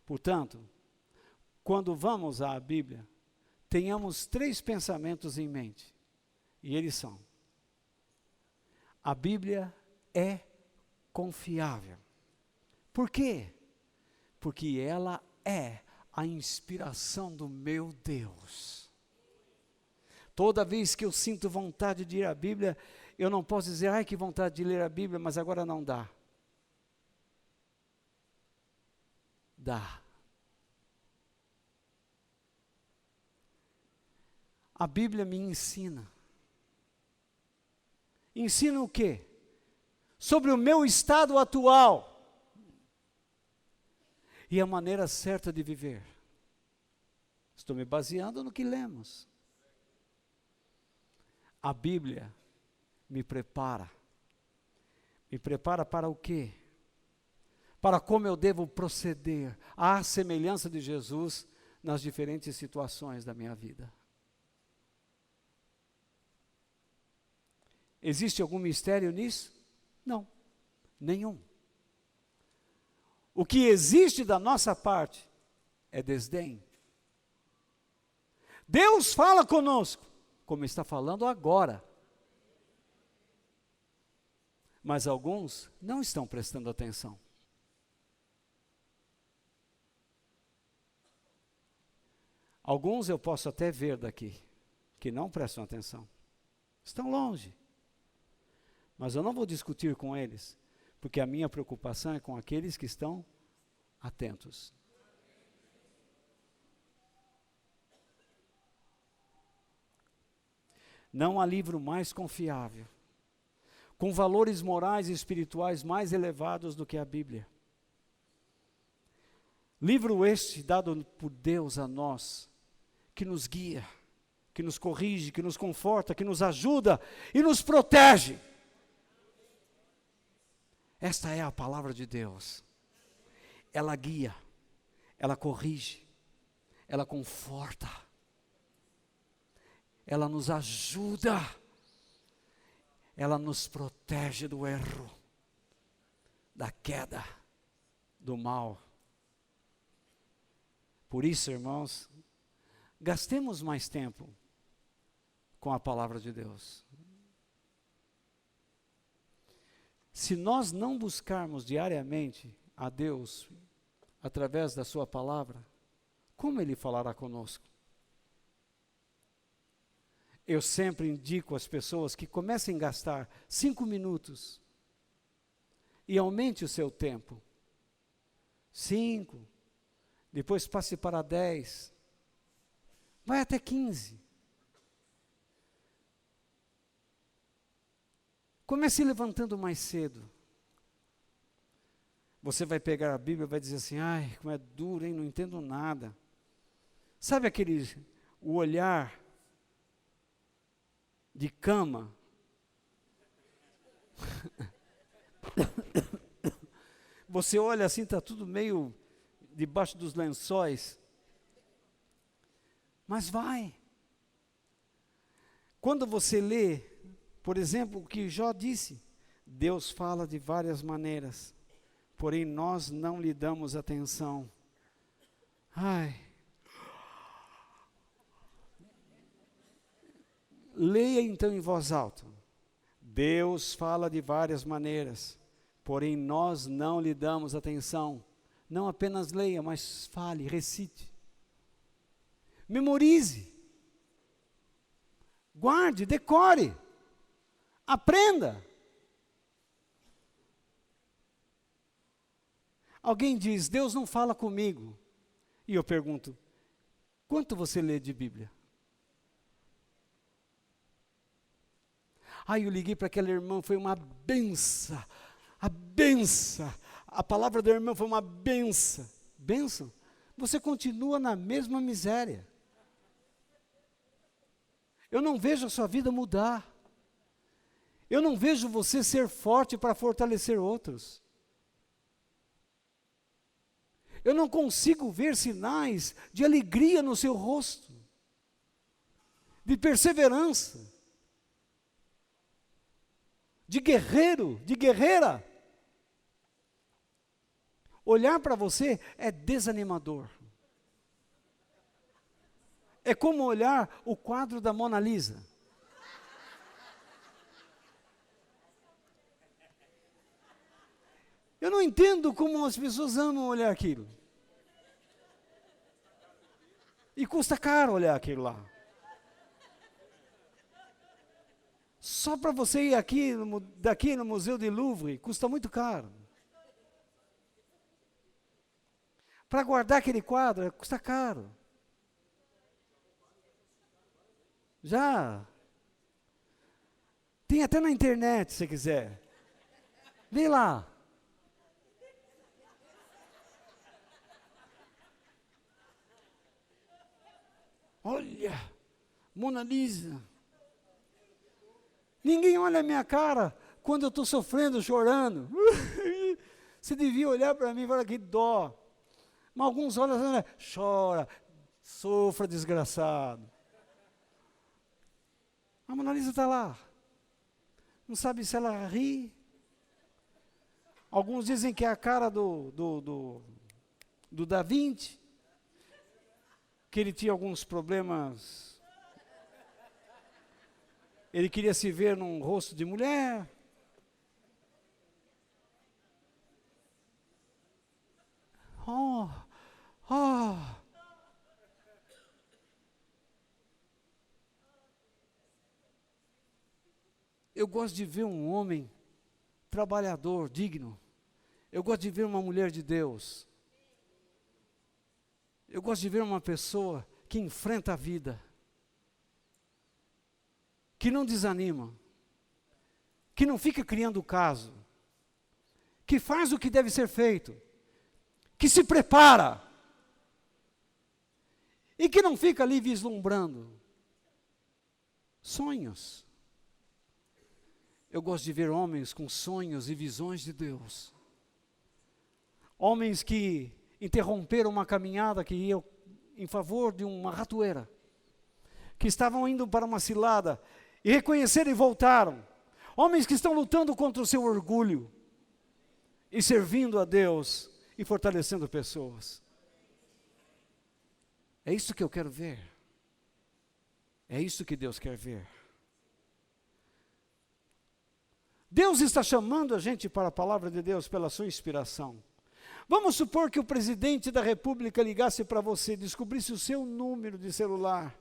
Portanto, quando vamos à Bíblia, tenhamos 3 pensamentos em mente. E eles são: a Bíblia é confiável. Por quê? Porque ela é a inspiração do meu Deus. Toda vez que eu sinto vontade de ler a Bíblia, eu não posso dizer, ai que vontade de ler a Bíblia, mas agora não dá. Dá. A Bíblia me ensina. Ensina o quê? Sobre o meu estado atual e a maneira certa de viver. Estou me baseando no que lemos. A Bíblia me prepara. Me prepara para o quê? Para como eu devo proceder à semelhança de Jesus nas diferentes situações da minha vida. Existe algum mistério nisso? Não, nenhum. O que existe da nossa parte é desdém. Deus fala conosco, como está falando agora. Mas alguns não estão prestando atenção. Alguns eu posso até ver daqui, que não prestam atenção. Estão longe. Mas eu não vou discutir com eles, porque a minha preocupação é com aqueles que estão atentos. Não há livro mais confiável, com valores morais e espirituais mais elevados do que a Bíblia. Livro este dado por Deus a nós, que nos guia, que nos corrige, que nos conforta, que nos ajuda e nos protege. Esta é a palavra de Deus. Ela guia, ela corrige, ela conforta, ela nos ajuda, ela nos protege do erro, da queda, do mal. Por isso, irmãos, gastemos mais tempo com a palavra de Deus. Se nós não buscarmos diariamente a Deus através da sua palavra, como Ele falará conosco? Eu sempre indico às pessoas que comecem a gastar 5 minutos e aumente o seu tempo. 5, depois passe para 10, vai até 15. Comece levantando mais cedo. Você vai pegar a Bíblia e vai dizer assim, ai, como é duro, hein? Não entendo nada. Sabe o olhar de cama? Você olha assim, está tudo meio debaixo dos lençóis. Mas vai. Quando você lê, por exemplo, o que Jó disse, Deus fala de várias maneiras, porém nós não lhe damos atenção. Ai. Leia então em voz alta. Deus fala de várias maneiras, porém nós não lhe damos atenção. Não apenas leia, mas fale, recite. Memorize. Guarde, decore. Aprenda. Alguém diz, Deus não fala comigo. E eu pergunto, quanto você lê de Bíblia? Eu liguei para aquela irmã, foi uma benção. A benção. A palavra da irmã foi uma benção. Benção? Você continua na mesma miséria. Eu não vejo a sua vida mudar. Eu não vejo você ser forte para fortalecer outros. Eu não consigo ver sinais de alegria no seu rosto, de perseverança, de guerreiro, de guerreira. Olhar para você é desanimador. É como olhar o quadro da Mona Lisa. Eu não entendo como as pessoas amam olhar aquilo. E custa caro olhar aquilo lá. Só para você ir daqui no Museu de Louvre, custa muito caro. Para guardar aquele quadro, custa caro. Já. Tem até na internet, se quiser. Vem lá. Olha, Mona Lisa. Ninguém olha a minha cara quando eu estou sofrendo, chorando. Você devia olhar para mim e falar que dó. Mas alguns olham assim, chora, sofra, desgraçado. A Mona Lisa está lá. Não sabe se ela ri. Alguns dizem que é a cara do Da Vinci, que ele tinha alguns problemas. Ele queria se ver num rosto de mulher. Eu gosto de ver um homem trabalhador, digno. Eu gosto de ver uma mulher de Deus. Eu gosto de ver uma pessoa que enfrenta a vida, que não desanima, que não fica criando caso, que faz o que deve ser feito, que se prepara, e que não fica ali vislumbrando sonhos. Eu gosto de ver homens com sonhos e visões de Deus. Homens que interromperam uma caminhada que ia em favor de uma ratoeira, que estavam indo para uma cilada, e reconheceram e voltaram. Homens que estão lutando contra o seu orgulho, e servindo a Deus, e fortalecendo pessoas. É isso que eu quero ver. É isso que Deus quer ver. Deus está chamando a gente para a palavra de Deus pela sua inspiração. Vamos supor que o presidente da república ligasse para você, descobrisse o seu número de celular.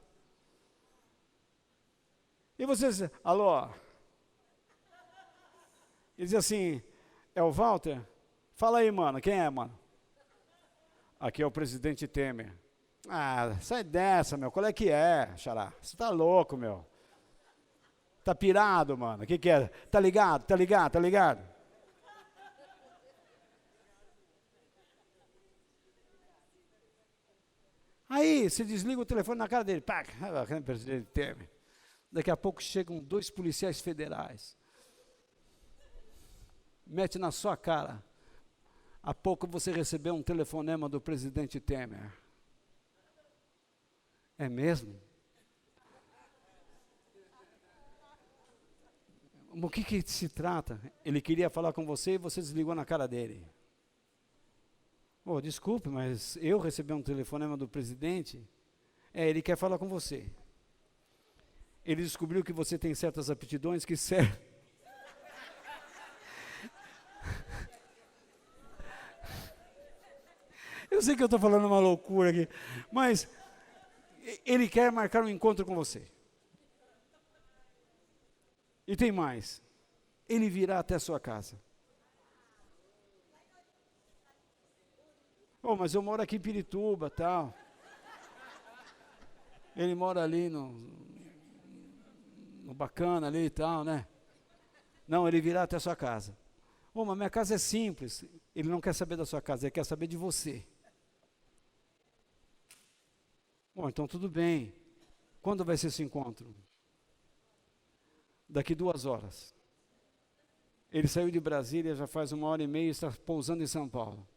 E você diz, alô? Ele diz assim, é o Walter? Fala aí, mano, quem é, mano? Aqui é o presidente Temer. Ah, sai dessa, meu, qual é que é, xará? Você tá louco, meu. Tá pirado, mano, o que é? Tá ligado, tá ligado, tá ligado? Aí, você desliga o telefone na cara dele, pá, presidente Temer. Daqui a pouco chegam 2 policiais federais. Mete na sua cara. Há pouco você recebeu um telefonema do presidente Temer. É mesmo? O que se trata? Ele queria falar com você e você desligou na cara dele. Oh, desculpe, mas eu recebi um telefonema do presidente. Ele quer falar com você. Ele descobriu que você tem certas aptidões que servem. Eu sei que eu estou falando uma loucura aqui, mas ele quer marcar um encontro com você. E tem mais. Ele virá até a sua casa. Oh, mas eu moro aqui em Pirituba, tal. Ele mora ali no bacana ali e tal, né? Não, ele virá até a sua casa. Oh, mas minha casa é simples. Ele não quer saber da sua casa, ele quer saber de você. Bom, então tudo bem. Quando vai ser esse encontro? Daqui 2 horas. Ele saiu de Brasília já faz 1h30 e está pousando em São Paulo.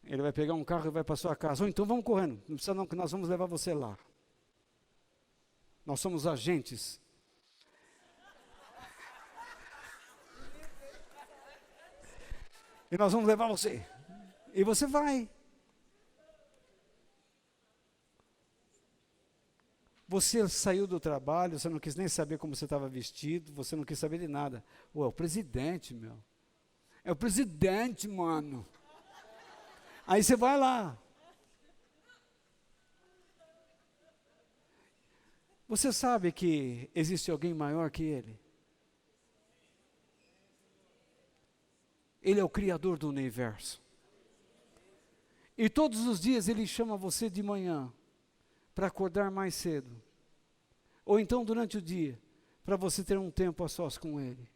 Ele vai pegar um carro e vai para sua casa. Ou então vamos correndo. Não precisa não, que nós vamos levar você lá. Nós somos agentes. E nós vamos levar você. E você vai. Você saiu do trabalho, você não quis nem saber como você estava vestido, você não quis saber de nada. É o presidente, meu. É o presidente, mano. Aí você vai lá. Você sabe que existe alguém maior que ele? Ele é o Criador do universo. E todos os dias ele chama você de manhã para acordar mais cedo. Ou então durante o dia, para você ter um tempo a sós com ele.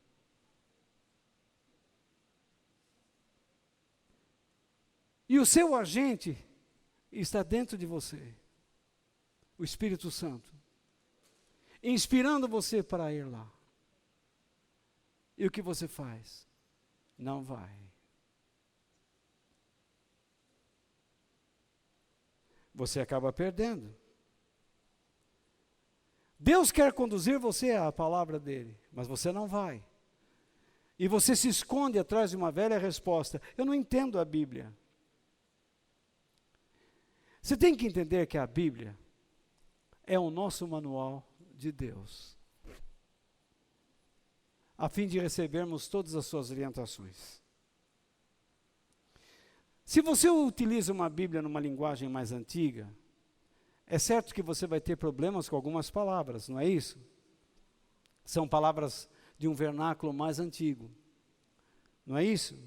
E o seu agente está dentro de você. O Espírito Santo. Inspirando você para ir lá. E o que você faz? Não vai. Você acaba perdendo. Deus quer conduzir você à palavra dele, mas você não vai. E você se esconde atrás de uma velha resposta. Eu não entendo a Bíblia. Você tem que entender que a Bíblia é o nosso manual de Deus, a fim de recebermos todas as suas orientações. Se você utiliza uma Bíblia numa linguagem mais antiga, é certo que você vai ter problemas com algumas palavras, não é isso? São palavras de um vernáculo mais antigo. Não é isso?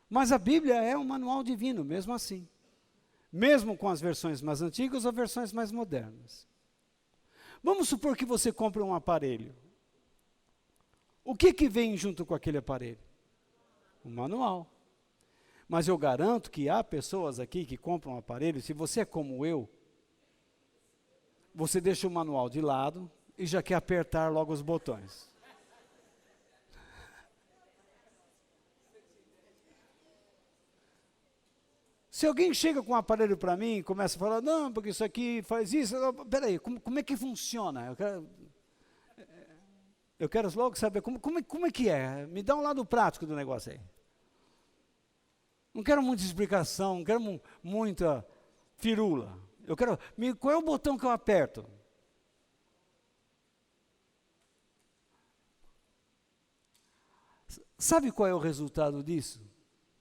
Mas a Bíblia é um manual divino, mesmo assim. Mesmo com as versões mais antigas ou versões mais modernas. Vamos supor que você compre um aparelho. O que vem junto com aquele aparelho? Um manual. Mas eu garanto que há pessoas aqui que compram um aparelho, se você é como eu, você deixa o manual de lado e já quer apertar logo os botões. Se alguém chega com um aparelho para mim e começa a falar, não, porque isso aqui faz isso, peraí, como é que funciona? Eu quero logo saber como é que é. Me dá um lado prático do negócio aí. Não quero muita explicação, não quero muita firula. Qual é o botão que eu aperto? Sabe qual é o resultado disso?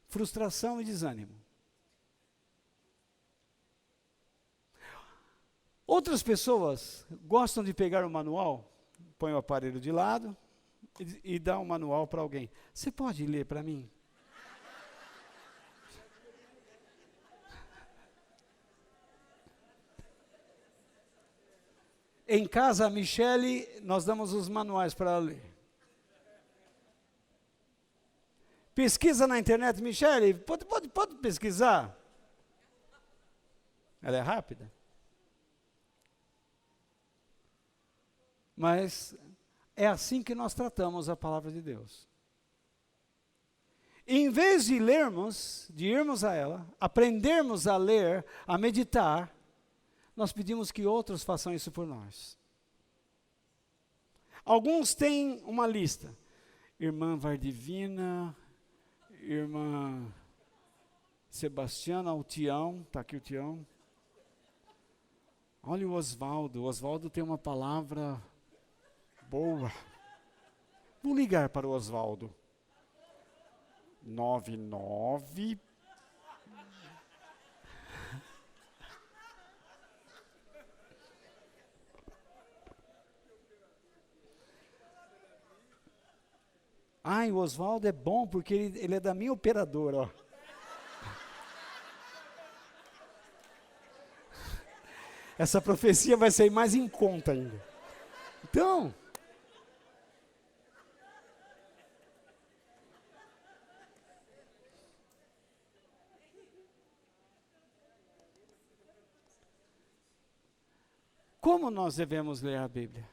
Frustração e desânimo. Outras pessoas gostam de pegar o manual, põe o aparelho de lado e dá um manual para alguém. Você pode ler para mim? Em casa, a Michele, nós damos os manuais para ela ler. Pesquisa na internet, Michele, pode pesquisar? Ela é rápida. Mas é assim que nós tratamos a palavra de Deus. Em vez de lermos, de irmos a ela, aprendermos a ler, a meditar, nós pedimos que outros façam isso por nós. Alguns têm uma lista. Irmã Vardivina, irmã Sebastiana, o Tião, está aqui o Tião. Olha o Oswaldo tem uma palavra boa. Vou ligar para o Oswaldo. 99. Ai, o Oswaldo é bom porque ele é da minha operadora, ó. Essa profecia vai sair mais em conta ainda. Então, como nós devemos ler a Bíblia?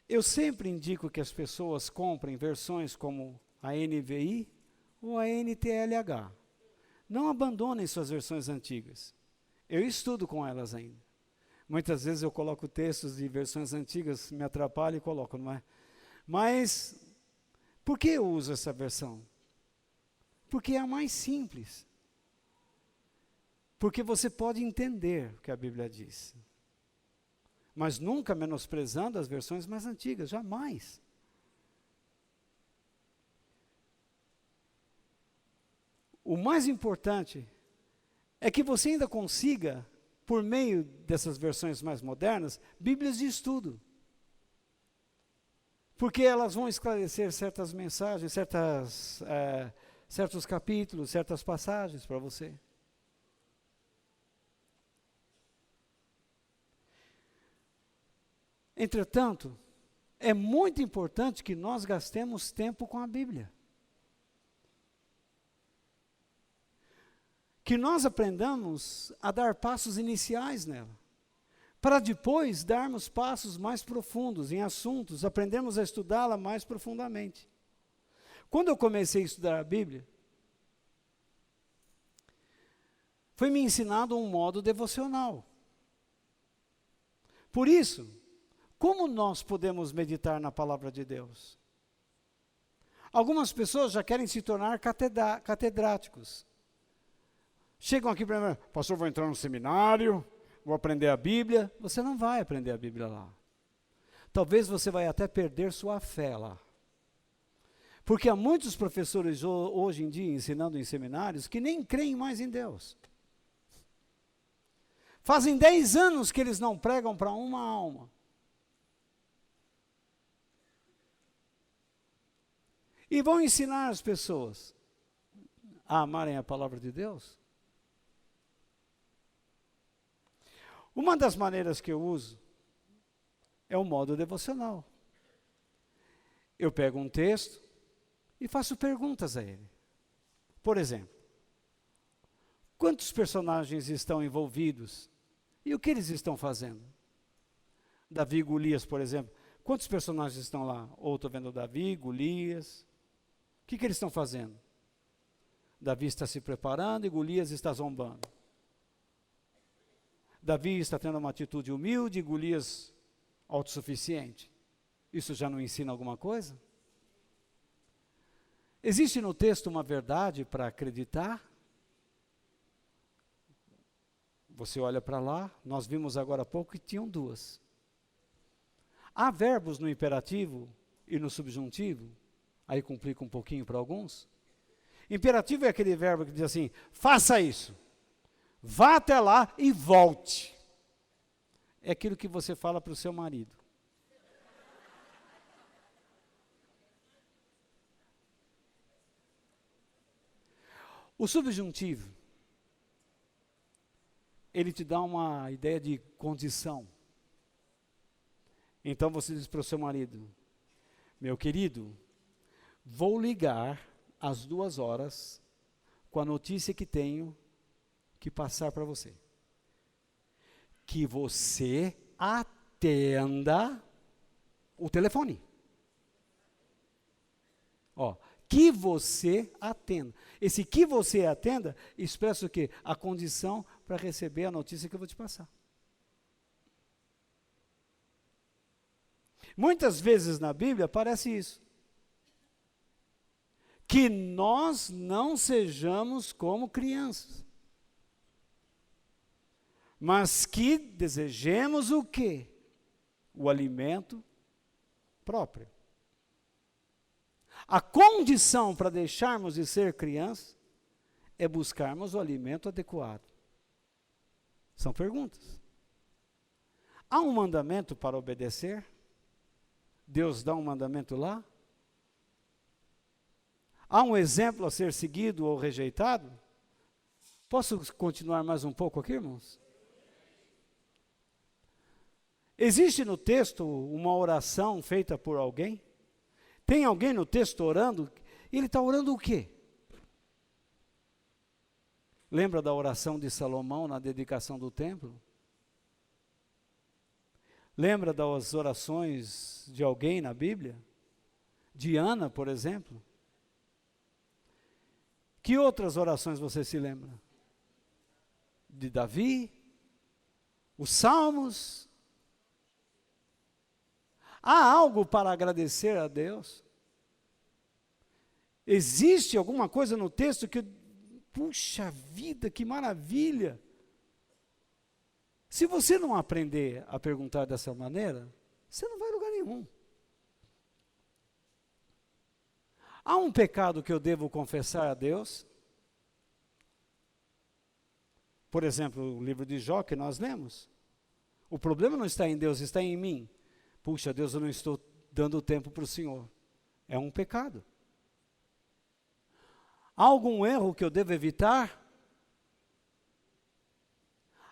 Eu sempre indico que as pessoas comprem versões como a NVI ou a NTLH. Não abandonem suas versões antigas. Eu estudo com elas ainda. Muitas vezes eu coloco textos de versões antigas, me atrapalho e coloco, não é? Mas, por que eu uso essa versão? Porque é a mais simples. Porque você pode entender o que a Bíblia diz. Mas nunca menosprezando as versões mais antigas, jamais. O mais importante é que você ainda consiga, por meio dessas versões mais modernas, Bíblias de estudo. Porque elas vão esclarecer certas mensagens, certos capítulos, certas passagens para você. Entretanto, é muito importante que nós gastemos tempo com a Bíblia. Que nós aprendamos a dar passos iniciais nela, para depois darmos passos mais profundos em assuntos, aprendemos a estudá-la mais profundamente. Quando eu comecei a estudar a Bíblia, foi me ensinado um modo devocional. Por isso, como nós podemos meditar na palavra de Deus? Algumas pessoas já querem se tornar catedráticos. Chegam aqui para mim, pastor, vou entrar no seminário, vou aprender a Bíblia. Você não vai aprender a Bíblia lá. Talvez você vai até perder sua fé lá. Porque há muitos professores hoje em dia ensinando em seminários que nem creem mais em Deus. Fazem 10 anos que eles não pregam para uma alma. E vão ensinar as pessoas a amarem a palavra de Deus. Uma das maneiras que eu uso é o modo devocional. Eu pego um texto e faço perguntas a ele. Por exemplo, quantos personagens estão envolvidos? E o que eles estão fazendo? Davi e Golias, por exemplo. Quantos personagens estão lá? Ou estou vendo Davi, Golias. O que eles estão fazendo? Davi está se preparando e Golias está zombando. Davi está tendo uma atitude humilde e Golias autossuficiente. Isso já não ensina alguma coisa? Existe no texto uma verdade para acreditar? Você olha para lá, nós vimos agora há pouco que tinham duas. Há verbos no imperativo e no subjuntivo, aí complica um pouquinho para alguns. Imperativo é aquele verbo que diz assim, faça isso, vá até lá e volte. É aquilo que você fala para o seu marido. O subjuntivo, ele te dá uma ideia de condição. Então você diz para o seu marido, meu querido, vou ligar às 2h com a notícia que tenho que passar para você. Que você atenda o telefone. Ó, que você atenda. Esse que você atenda expressa o quê? A condição para receber a notícia que eu vou te passar. Muitas vezes na Bíblia aparece isso. Que nós não sejamos como crianças. Mas que desejemos o quê? O alimento próprio. A condição para deixarmos de ser crianças é buscarmos o alimento adequado. São perguntas. Há um mandamento para obedecer? Deus dá um mandamento lá? Há um exemplo a ser seguido ou rejeitado? Posso continuar mais um pouco aqui, irmãos? Existe no texto uma oração feita por alguém? Tem alguém no texto orando? Ele está orando o quê? Lembra da oração de Salomão na dedicação do templo? Lembra das orações de alguém na Bíblia? De Ana, por exemplo? Que outras orações você se lembra? De Davi? Os Salmos? Há algo para agradecer a Deus? Existe alguma coisa no texto que, puxa vida, que maravilha! Se você não aprender a perguntar dessa maneira, você não vai a lugar nenhum. Há um pecado que eu devo confessar a Deus? Por exemplo, o livro de Jó que nós lemos. O problema não está em Deus, está em mim. Puxa, Deus, eu não estou dando tempo para o Senhor. É um pecado. Há algum erro que eu devo evitar?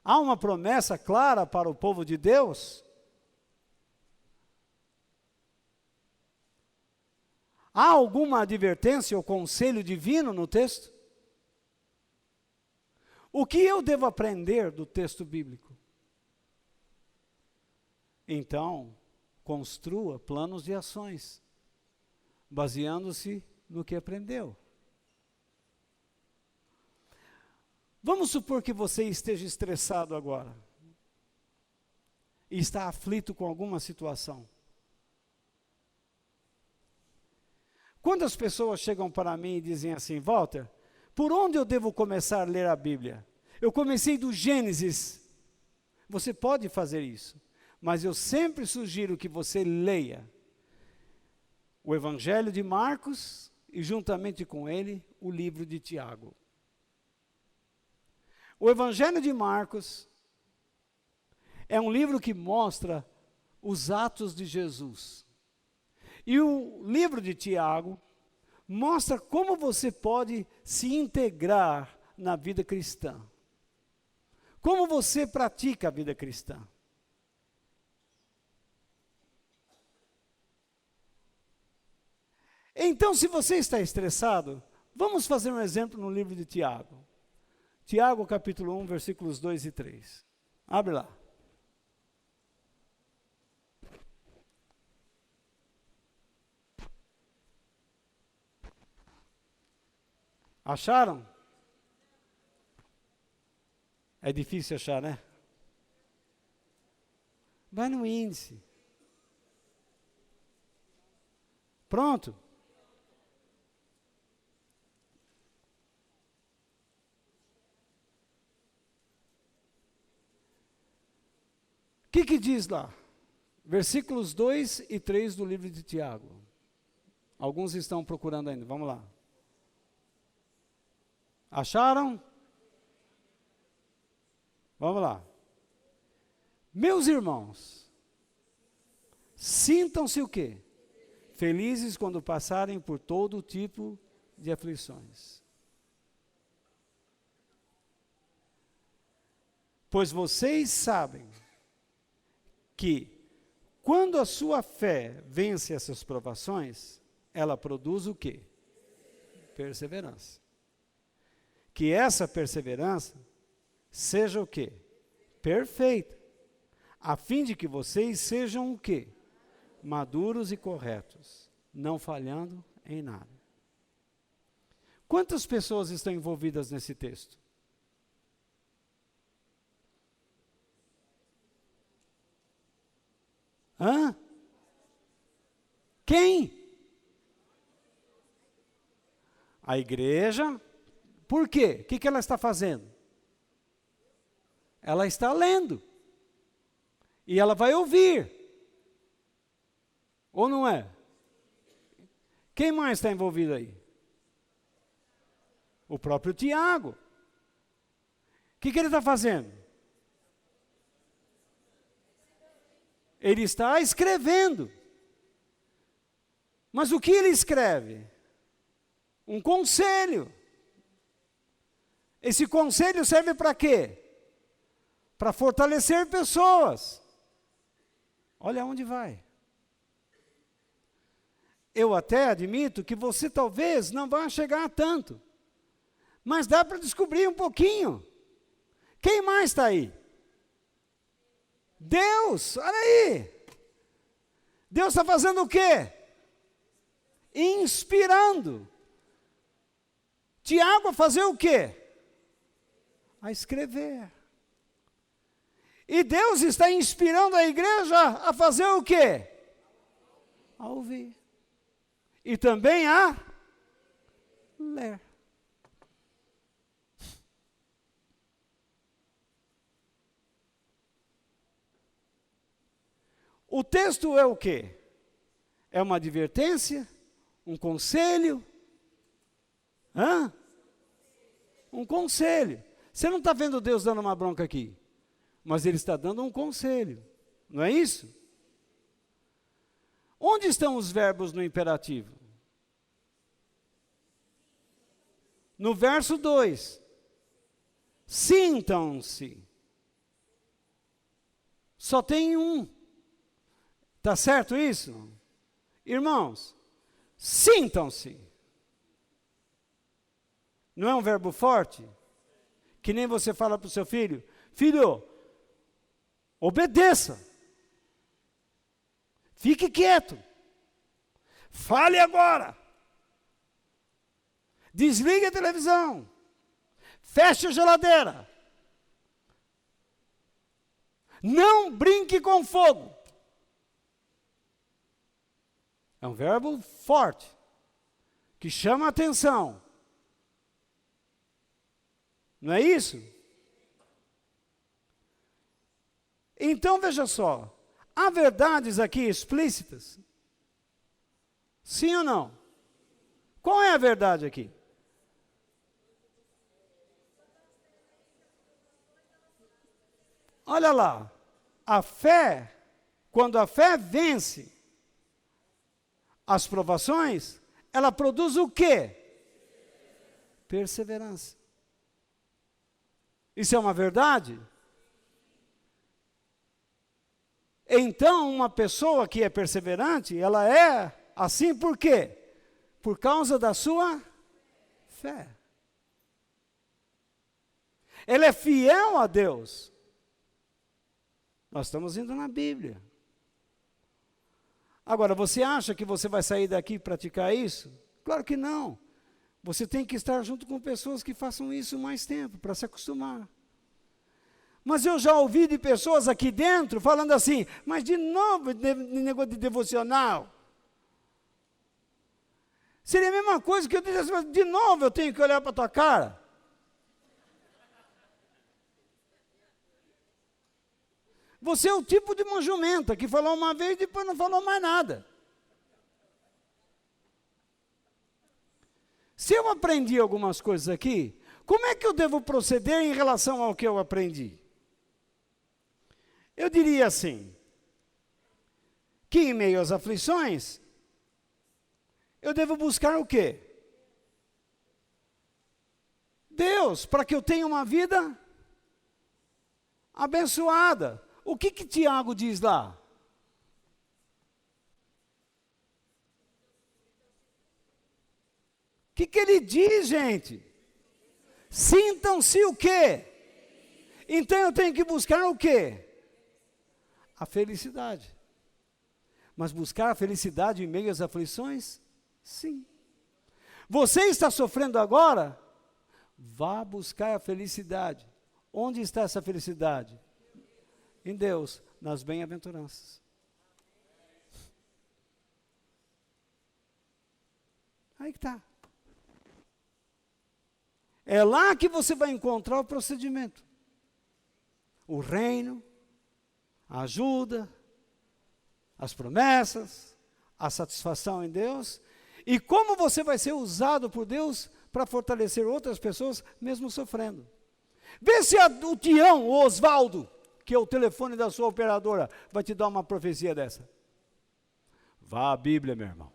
Há uma promessa clara para o povo de Deus? Há alguma advertência ou conselho divino no texto? O que eu devo aprender do texto bíblico? Então, construa planos de ações, baseando-se no que aprendeu. Vamos supor que você esteja estressado agora e está aflito com alguma situação. Quantas pessoas chegam para mim e dizem assim, Walter, por onde eu devo começar a ler a Bíblia? Eu comecei do Gênesis. Você pode fazer isso, mas eu sempre sugiro que você leia o Evangelho de Marcos e juntamente com ele o livro de Tiago. O Evangelho de Marcos É um livro que mostra os atos de Jesus. E o livro de Tiago mostra como você pode se integrar na vida cristã. Como você pratica a vida cristã. Então, se você está estressado, vamos fazer um exemplo no livro de Tiago. Tiago, capítulo 1, versículos 2 e 3. Abre lá. Acharam? É difícil achar, né? Vai no índice. Pronto. O que diz lá? Versículos 2 e 3 do livro de Tiago. Alguns estão procurando ainda, vamos lá. Acharam? Vamos lá. Meus irmãos, sintam-se o quê? Felizes quando passarem por todo tipo de aflições. Pois vocês sabem que quando a sua fé vence essas provações, ela produz o quê? Perseverança. Que essa perseverança seja o quê? Perfeita. A fim de que vocês sejam o quê? Maduros e corretos, não falhando em nada. Quantas pessoas estão envolvidas nesse texto? Hã? Quem? A igreja. Por quê? O que ela está fazendo? Ela está lendo. E ela vai ouvir. Ou não é? Quem mais está envolvido aí? O próprio Tiago. O que ele está fazendo? Ele está escrevendo. Mas o que ele escreve? Um conselho. Esse conselho serve para quê? Para fortalecer pessoas. Olha onde vai. Eu até admito que você talvez não vá chegar a tanto. Mas dá para descobrir um pouquinho. Quem mais está aí? Deus, olha aí. Deus está fazendo o quê? Inspirando. Tiago a fazer o quê? A escrever. E Deus está inspirando a igreja a fazer o quê? A ouvir. E também a ler. O texto é o quê? É uma advertência? Um conselho? Hã? Um conselho. Você não está vendo Deus dando uma bronca aqui, mas Ele está dando um conselho. Não é isso? Onde estão os verbos no imperativo? No verso 2. Sintam-se. Só tem um. Está certo isso? Irmãos, sintam-se. Não é um verbo forte? Que nem você fala para o seu filho: filho, obedeça. Fique quieto. Fale agora. Desligue a televisão. Feche a geladeira. Não brinque com fogo. É um verbo forte, que chama a atenção. Não é isso? Então veja só, há verdades aqui explícitas? Sim ou não? Qual é a verdade aqui? Olha lá, a fé, quando a fé vence as provações, ela produz o quê? Perseverança. Isso é uma verdade? Então, uma pessoa que é perseverante, ela é assim por quê? Por causa da sua fé. Ela é fiel a Deus. Nós estamos indo na Bíblia. Agora, você acha que você vai sair daqui e praticar isso? Claro que não. Você tem que estar junto com pessoas que façam isso mais tempo, para se acostumar. Mas eu já ouvi de pessoas aqui dentro falando assim, mas de novo, negócio de devocional. Seria a mesma coisa que eu dissesse, de novo eu tenho que olhar para a tua cara. Você é o tipo de uma jumenta que falou uma vez e depois não falou mais nada. Se eu aprendi algumas coisas aqui, como é que eu devo proceder em relação ao que eu aprendi? Eu diria assim, que em meio às aflições, eu devo buscar o quê? Deus, para que eu tenha uma vida abençoada. O que Tiago diz lá? O que ele diz, gente? Sintam-se o quê? Então eu tenho que buscar o quê? A felicidade. Mas buscar a felicidade em meio às aflições? Sim. Você está sofrendo agora? Vá buscar a felicidade. Onde está essa felicidade? Em Deus, nas bem-aventuranças. Aí que está. É lá que você vai encontrar o procedimento. O reino, a ajuda, as promessas, a satisfação em Deus, e como você vai ser usado por Deus para fortalecer outras pessoas, mesmo sofrendo. Vê se o Tião, o Osvaldo, que é o telefone da sua operadora, vai te dar uma profecia dessa. Vá à Bíblia, meu irmão.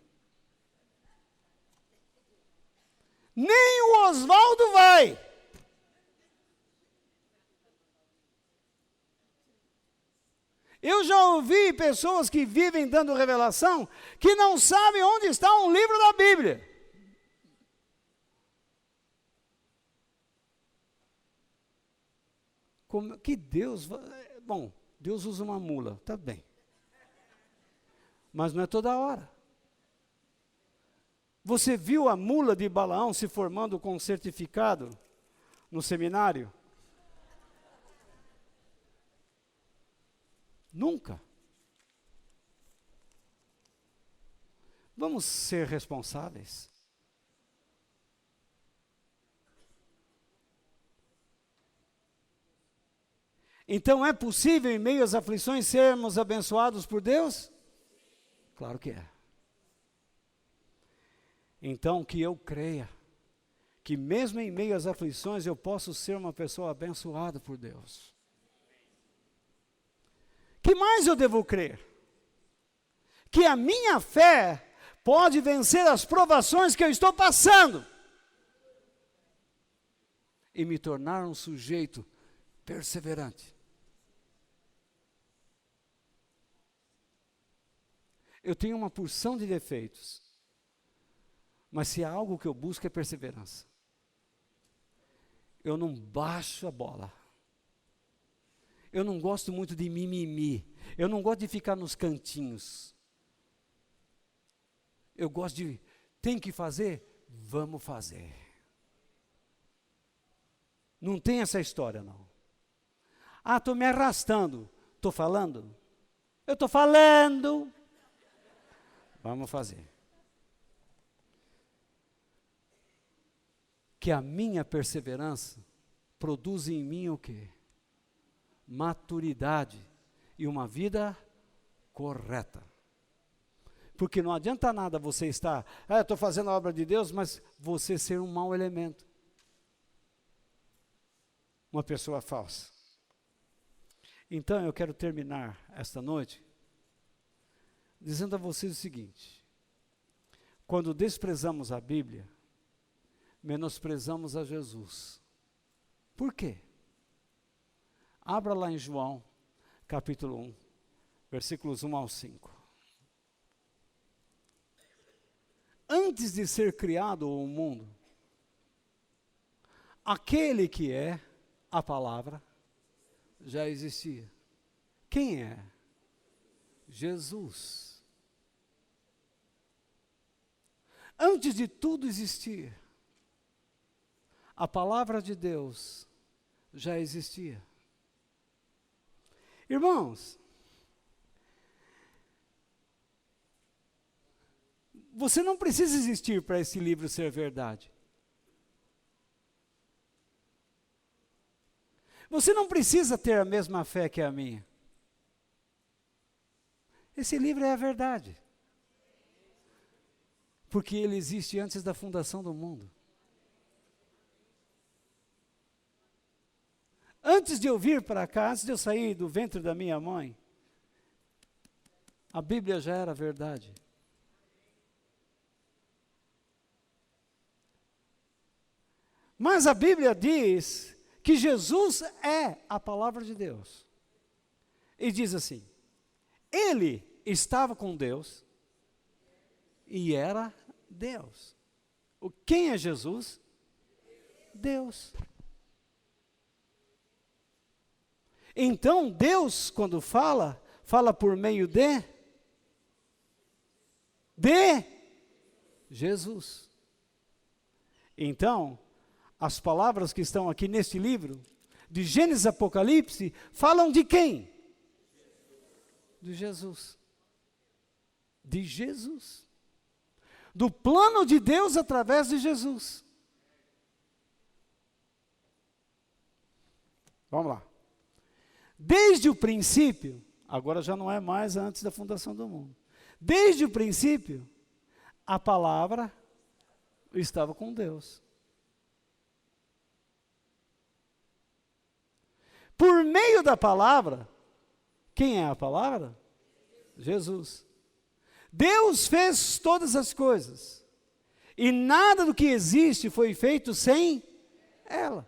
Nem o Osvaldo vai. Eu já ouvi pessoas que vivem dando revelação, que não sabem onde está um livro da Bíblia. Que Deus, bom, Deus usa uma mula, tá bem. Mas não é toda hora. Você viu a mula de Balaão se formando com um certificado no seminário? Nunca. Vamos ser responsáveis. Então é possível em meio às aflições sermos abençoados por Deus? Claro que é. Então que eu creia que mesmo em meio às aflições eu posso ser uma pessoa abençoada por Deus. Que mais eu devo crer? Que a minha fé pode vencer as provações que eu estou passando e me tornar um sujeito perseverante. Eu tenho uma porção de defeitos, mas se há algo que eu busco é perseverança. Eu não baixo a bola. Eu não gosto muito de mimimi. Eu não gosto de ficar nos cantinhos. Eu gosto de, tem que fazer? Vamos fazer. Não tem essa história, não. Ah, estou me arrastando. Estou falando? Eu estou falando. Vamos fazer. Que a minha perseverança produza em mim o quê? Maturidade e uma vida correta. Porque não adianta nada você estar, eu estou fazendo a obra de Deus, mas você ser um mau elemento. Uma pessoa falsa. Então eu quero terminar esta noite dizendo a vocês o seguinte: quando desprezamos a Bíblia, menosprezamos a Jesus. Por quê? Abra lá em João, capítulo 1, versículos 1 ao 5. Antes de ser criado o mundo, aquele que é a palavra já existia. Quem é? Jesus. Antes de tudo existir, a palavra de Deus já existia. Irmãos, você não precisa existir para esse livro ser verdade. Você não precisa ter a mesma fé que a minha. Esse livro é a verdade. Porque ele existe antes da fundação do mundo. Antes de eu vir para cá, antes de eu sair do ventre da minha mãe, a Bíblia já era verdade. Mas a Bíblia diz que Jesus é a palavra de Deus. E diz assim: ele estava com Deus e era Deus. Quem é Jesus? Deus. Então Deus, quando fala por meio de Jesus. Então, as palavras que estão aqui neste livro, de Gênesis e Apocalipse, falam de quem? De Jesus. De Jesus. Do plano de Deus através de Jesus. Vamos lá. Desde o princípio, agora já não é mais antes da fundação do mundo. Desde o princípio, a palavra estava com Deus. Por meio da palavra, quem é a palavra? Jesus. Deus fez todas as coisas. E nada do que existe foi feito sem ela.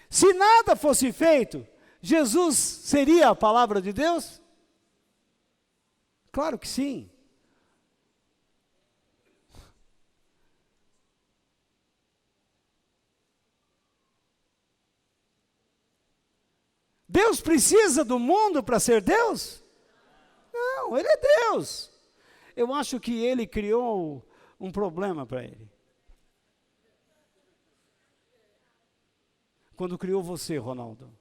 Se nada fosse feito, Jesus seria a palavra de Deus? Claro que sim. Deus precisa do mundo para ser Deus? Não, Ele é Deus. Eu acho que Ele criou um problema para Ele. Quando criou você, Ronaldo.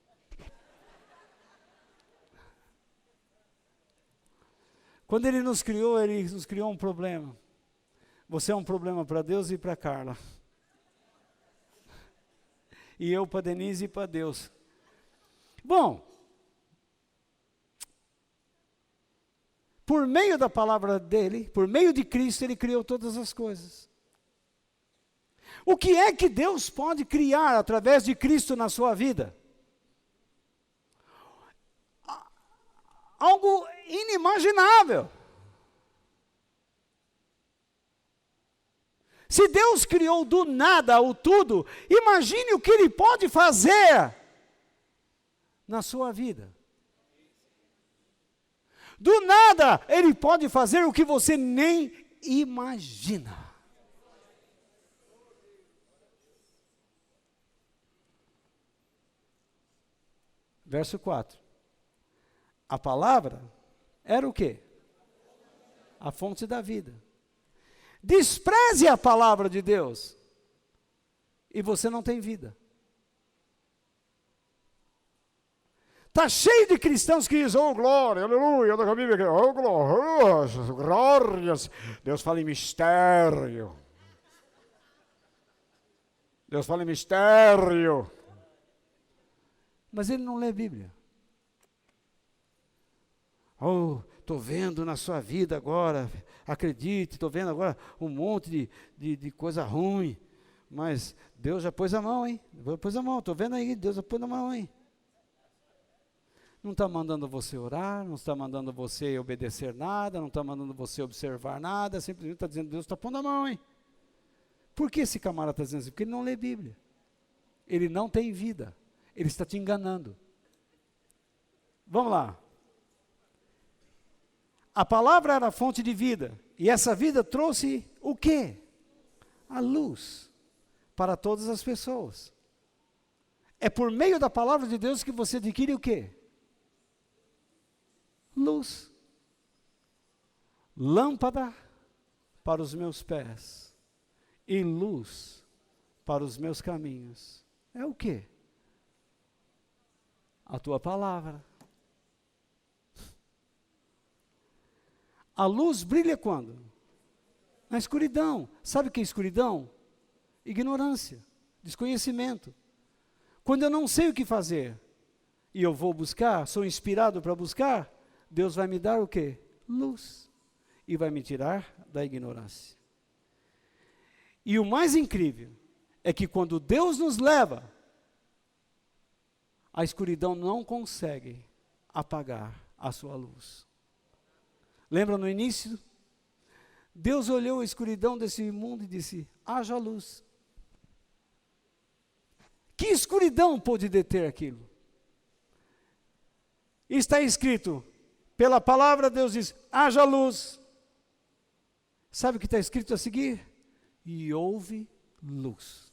Quando Ele nos criou um problema. Você é um problema para Deus e para Carla. E eu para Denise e para Deus. Bom, por meio da palavra dele, por meio de Cristo, Ele criou todas as coisas. O que é que Deus pode criar através de Cristo na sua vida? Algo inimaginável. Se Deus criou do nada o tudo, imagine o que Ele pode fazer na sua vida. Do nada, Ele pode fazer o que você nem imagina. Verso 4. A palavra era o quê? A fonte da vida. Despreze a palavra de Deus e você não tem vida. Está cheio de cristãos que dizem: oh glória, aleluia, oh glória, glórias. Deus fala em mistério. Deus fala em mistério. Mas ele não lê a Bíblia. Oh, estou vendo na sua vida agora, acredite, estou vendo agora um monte de coisa ruim, mas Deus já pôs a mão, hein? Pôs a mão, estou vendo aí, Deus já pôs a mão, hein? Não está mandando você orar, não está mandando você obedecer nada, não está mandando você observar nada, simplesmente está dizendo, Deus está pondo a mão, hein? Por que esse camarada está dizendo assim? Porque ele não lê Bíblia. Ele não tem vida. Ele está te enganando. Vamos lá. A palavra era a fonte de vida. E essa vida trouxe o quê? A luz para todas as pessoas. É por meio da palavra de Deus que você adquire o quê? Luz. Lâmpada para os meus pés e luz para os meus caminhos. É o quê? A tua palavra. A luz brilha quando? Na escuridão. Sabe o que é escuridão? Ignorância, desconhecimento. Quando eu não sei o que fazer, e eu vou buscar, sou inspirado para buscar, Deus vai me dar o quê? Luz. E vai me tirar da ignorância. E o mais incrível é que quando Deus nos leva, a escuridão não consegue apagar a sua luz. Lembra no início? Deus olhou a escuridão desse mundo e disse, haja luz. Que escuridão pôde deter aquilo? Está escrito, pela palavra Deus diz, haja luz. Sabe o que está escrito a seguir? E houve luz.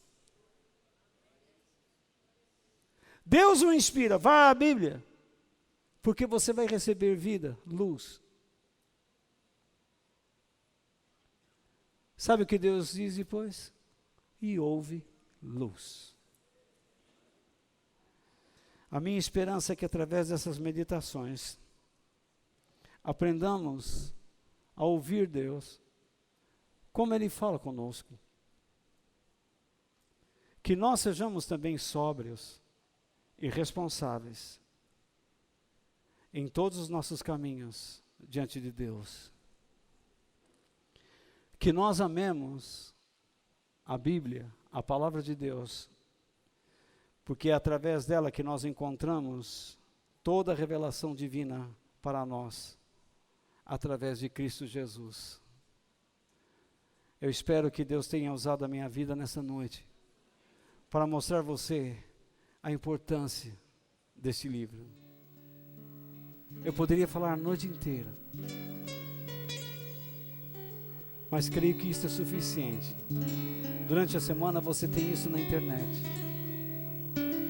Deus o inspira, vá à Bíblia, porque você vai receber vida, luz. Sabe o que Deus diz depois? E houve luz. A minha esperança é que através dessas meditações, aprendamos a ouvir Deus, como Ele fala conosco. Que nós sejamos também sóbrios e responsáveis em todos os nossos caminhos diante de Deus. Que nós amemos a Bíblia, a palavra de Deus, porque é através dela que nós encontramos toda a revelação divina para nós, através de Cristo Jesus. Eu espero que Deus tenha usado a minha vida nessa noite, para mostrar a você a importância desse livro. Eu poderia falar a noite inteira, mas creio que isso é suficiente. Durante a semana você tem isso na internet.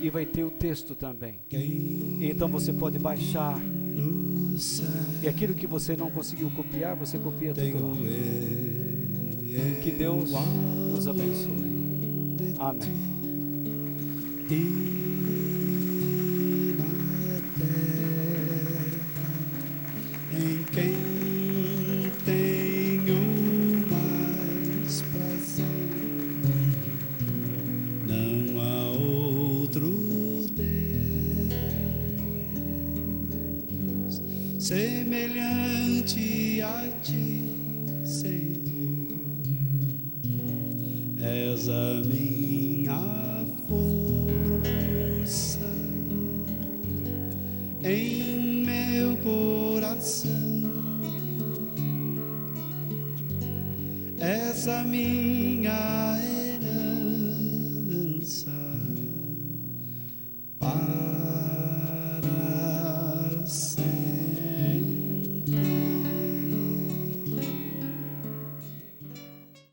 E vai ter o texto também. E então você pode baixar. E aquilo que você não conseguiu copiar, você copia tudo lá. Que Deus nos abençoe. Amém. Em quem tenho mais prazer, não há outro Deus semelhante a ti, Senhor. És a minha força em meu coração. És a minha